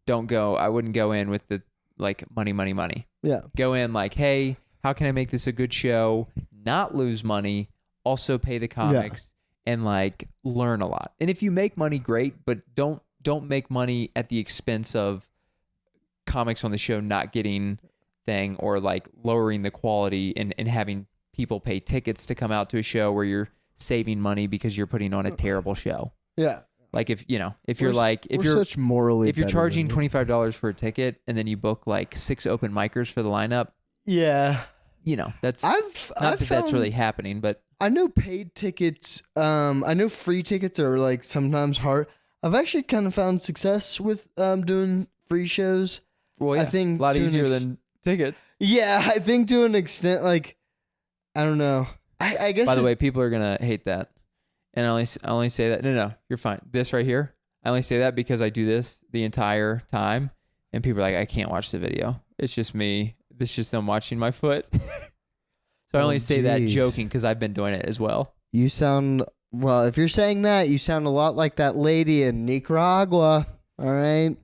I wouldn't go in with the like money. Yeah. Go in like, hey, how can I make this a good show, not lose money, also pay the comics and like learn a lot. And if you make money, great, but don't make money at the expense of comics on the show not getting thing or like lowering the quality and having people pay tickets to come out to a show where you're saving money because you're putting on a terrible show. Yeah. Like if you're charging $25 for a ticket and then you book like 6 open micers for the lineup. Yeah. That's that's really happening, but I know paid tickets, I know free tickets are like sometimes hard. I've actually kind of found success with doing free shows. Well, yeah, I think a lot easier than tickets. Yeah, I think to an extent, like I don't know. I guess by the way, people are gonna hate that. And I only say that. No, you're fine. This right here, I only say that because I do this the entire time, and people are like, I can't watch the video. It's just me. This is just them watching my foot. So I only say that joking because I've been doing it as well. You sound, well, if you're saying that, you sound a lot like that lady in Nicaragua. All right.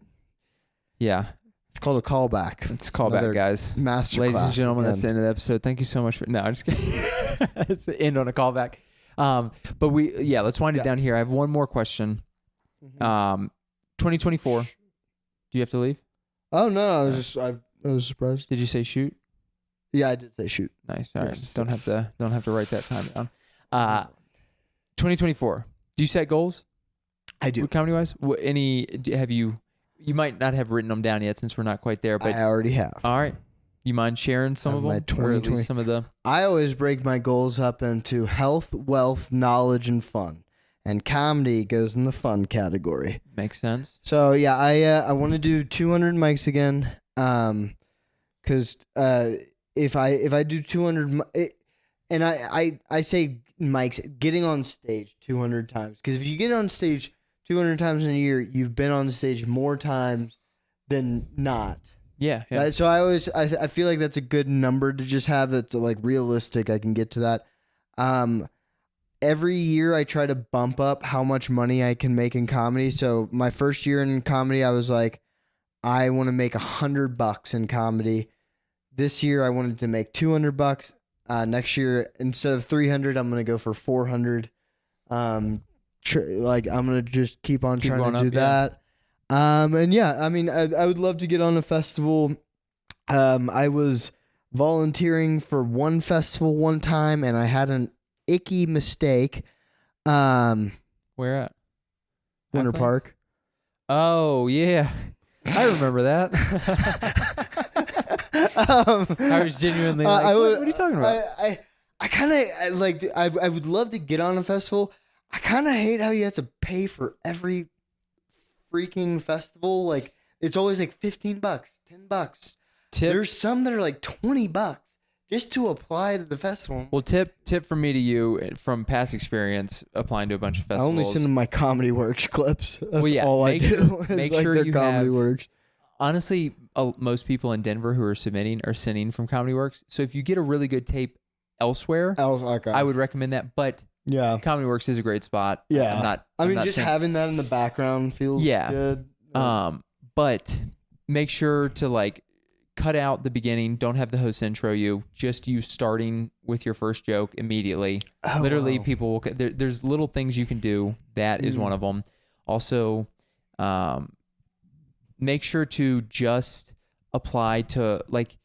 Yeah. It's called a callback. It's a callback, guys. Masterclass. Ladies and gentlemen, that's the end of the episode. Thank you so much for. No, I'm just kidding. It's the end on a callback. But let's wind it down here. I have one more question. 2024. Do you have to leave? Oh no, I was surprised. Did you say shoot? Yeah, I did say shoot. Nice. All right. Don't have to write that time down. 2024. Do you set goals? I do. Comedy wise, have you? You might not have written them down yet since we're not quite there. But I already have. All right. You mind sharing some of them? Or at least some of the. I always break my goals up into health, wealth, knowledge, and fun. And comedy goes in the fun category. Makes sense. So yeah, I want to do 200 mics again. Because if I do 200, and I say mics, getting on stage 200 times. Because if you get on stage 200 times in a year, you've been on stage more times than not. Yeah. So I feel like that's a good number to just have. That's like realistic. I can get to that. Every year I try to bump up how much money I can make in comedy. So my first year in comedy, I was like, I want to make $100 in comedy. This year I wanted to make $200. Next year, instead of 300, I'm going to go for 400. I'm going to just keep on trying to do that. And yeah, I mean, I would love to get on a festival. I was volunteering for one festival one time and I had an icky mistake. Where at? Winter Park. Oh yeah, I remember that. I was genuinely like, what are you talking about? I kind of like. I would love to get on a festival. I kind of hate how you have to pay for every freaking festival. Like it's always like $15, $10. There's some that are like $20 just to apply to the festival. Well, tip from me to you from past experience applying to a bunch of festivals. I only send them my Comedy Works clips. That's all I do. Make like sure you Comedy have. Works. Honestly, most people in Denver who are sending from Comedy Works. So if you get a really good tape elsewhere, I would recommend that. But yeah, Comedy Works is a great spot. Yeah, having that in the background feels good. But make sure to like cut out the beginning. Don't have the host intro you. Just you starting with your first joke immediately. Literally, people will. There's little things you can do. That is one of them. Also, make sure to just apply to like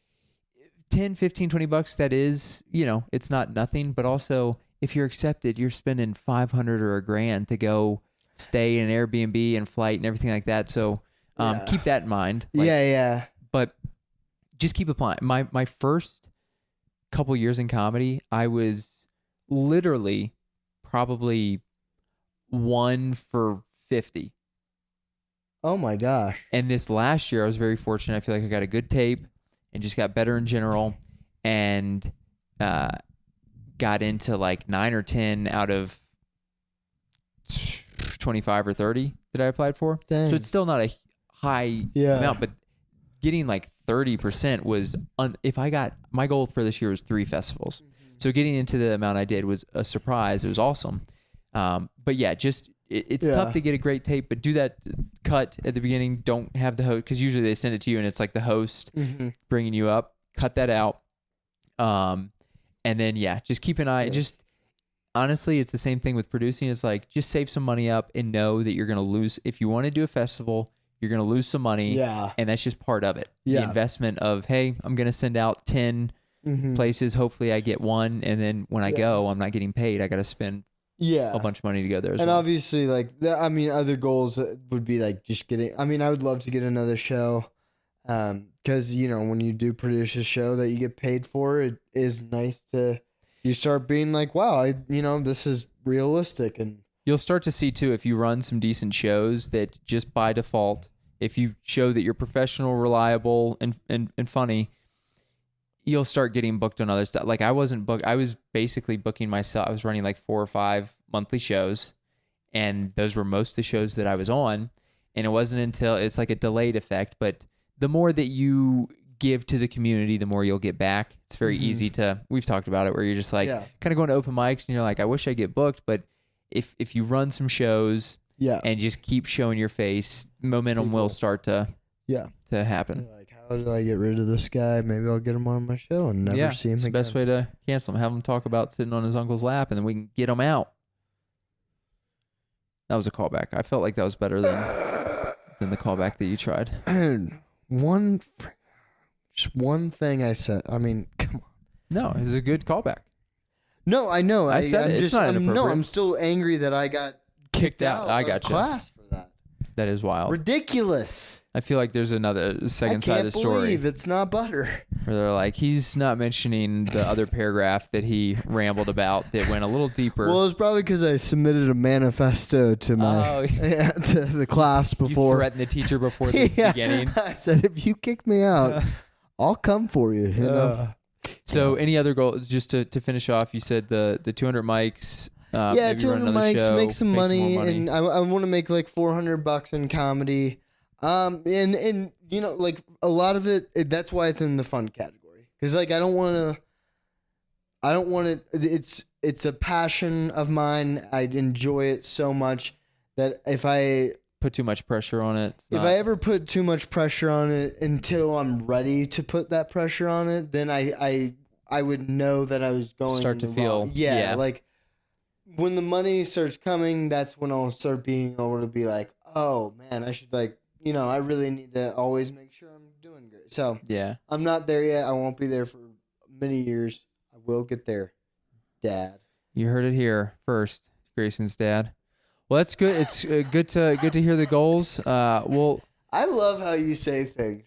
10, 15, $20. That is, it's not nothing. But also, if you're accepted, you're spending $500 or $1,000 to go stay in an Airbnb and flight and everything like that. So keep that in mind. Yeah. But just keep applying. My first couple years in comedy, I was literally probably 1 for 50. Oh my gosh. And this last year, I was very fortunate. I feel like I got a good tape and just got better in general, and got into like 9 or 10 out of 25 or 30 that I applied for. Dang. So it's still not a high amount, but getting like 30% was, my goal for this year was 3 festivals. So getting into the amount I did was a surprise. It was awesome. But yeah, just, it's tough to get a great tape, but do that cut at the beginning. Don't have the host, because usually they send it to you and it's like the host bringing you up. Cut that out. And then, just keep an eye. Just honestly, it's the same thing with producing. It's like, just save some money up and know that you're going to lose. If you want to do a festival, you're going to lose some money. Yeah. And that's just part of it. Yeah. The investment of, hey, I'm going to send out 10 places. Hopefully I get one. And then when I go, I'm not getting paid. I got to spend a bunch of money to go there as well. And obviously, like, other goals would be like just getting, I would love to get another show. Because, when you do produce a show that you get paid for, it is nice to, you start being like, wow, this is realistic. And you'll start to see too, if you run some decent shows, that just by default, if you show that you're professional, reliable, and funny, you'll start getting booked on other stuff. Like I wasn't booked. I was basically booking myself. I was running like 4 or 5 monthly shows, and those were most of the shows that I was on. And it wasn't until, it's like a delayed effect, but the more that you give to the community, the more you'll get back. It's very easy to, we've talked about it, where you're just like kind of going to open mics and you're like, I wish I get booked. But if you run some shows and just keep showing your face, momentum will start to happen. Like, how did I get rid of this guy? Maybe I'll get him on my show and never see him again. It's the best way to cancel him. Have him talk about sitting on his uncle's lap, and then we can get him out. That was a callback. I felt like that was better than the callback that you tried. Just one thing I said. Come on. No, it's a good callback. No, I know. I said it's not inappropriate. I'm still angry that I got kicked out. I got you. Class for that. That is wild. Ridiculous. I feel like there's another second side of the story. I can't believe it's not butter. Where they're like, he's not mentioning the other paragraph that he rambled about that went a little deeper. Well, it was probably because I submitted a manifesto to my to the class before. You threatened the teacher before the beginning. I said, if you kick me out, I'll come for you. So any other goals, just to finish off, you said the 200 mics. 200 mics, make some money, and I want to make like $400 in comedy. And like a lot of it, that's why it's in the fun category. Because like I don't want to. It's a passion of mine. I enjoy it so much that if I put too much pressure on it, if I ever put too much pressure on it until I'm ready to put that pressure on it, then I would know that I was going start to feel like. When the money starts coming, that's when I'll start being able to be like, oh man, I should I really need to always make sure I'm doing great. So I'm not there yet. I won't be there for many years. I will get there, Dad. You heard it here first, Grayson's dad. Well, that's good. It's good to hear the goals. Well, I love how you say things.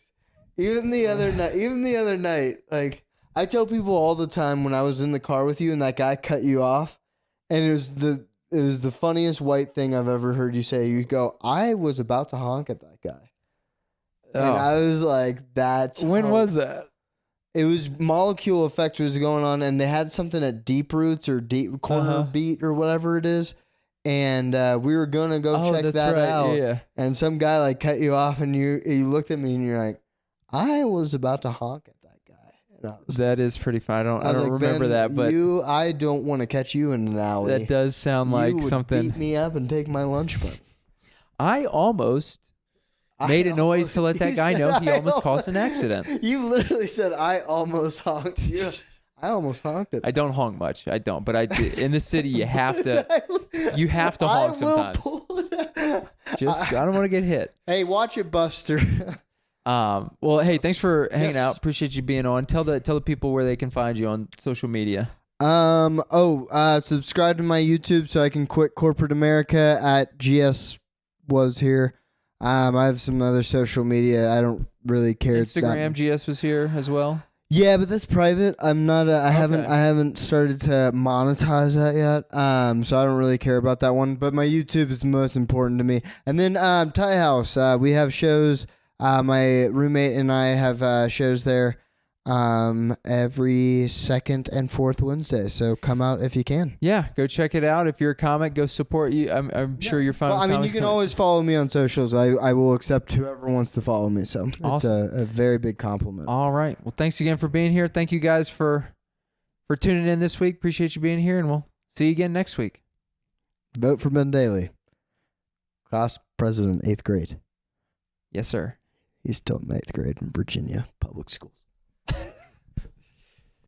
Even the other night, like I tell people all the time when I was in the car with you and that guy cut you off. And it was the funniest white thing I've ever heard you say. You go, I was about to honk at that guy. And I was like, that's... When was that? It was Molecule Effect was going on, and they had something at Deep Roots or Deep Corner Beat or whatever it is. And we were going to go check that out. Yeah. And some guy like cut you off, and you looked at me, and you're like, I was about to honk at that guy. That is pretty fun. I don't remember that, but I don't want to catch you in an alley. That does sound like something. Beat me up and take my lunch money. I almost made a noise to let that You guy said know he I almost caused an accident. You literally said I almost honked you. I almost honked it. I don't honk much. I don't, but I do. In the city, you have to honk sometimes. Just I don't want to get hit. Hey, watch it, Buster. Well, hey, thanks for hanging out. Appreciate you being on. Tell the people where they can find you on social media. Subscribe to my YouTube so I can quit corporate America at GS was here. I have some other social media. I don't really care. Instagram, GS was here as well. Yeah, but that's private. I'm not. I haven't started to monetize that yet. So I don't really care about that one. But my YouTube is the most important to me. And then Thai House. We have shows. My roommate and I have shows there. Every second and fourth Wednesday. So come out if you can. Yeah, go check it out. If you're a comic, go support you. I'm sure you're fine. Well, I mean, you can always follow me on socials. I will accept whoever wants to follow me. So awesome. It's a very big compliment. All right. Well, thanks again for being here. Thank you guys for tuning in this week. Appreciate you being here, and we'll see you again next week. Vote for Ben Dailey. Class president, 8th grade. Yes, sir. He's still in 8th grade in Virginia public schools.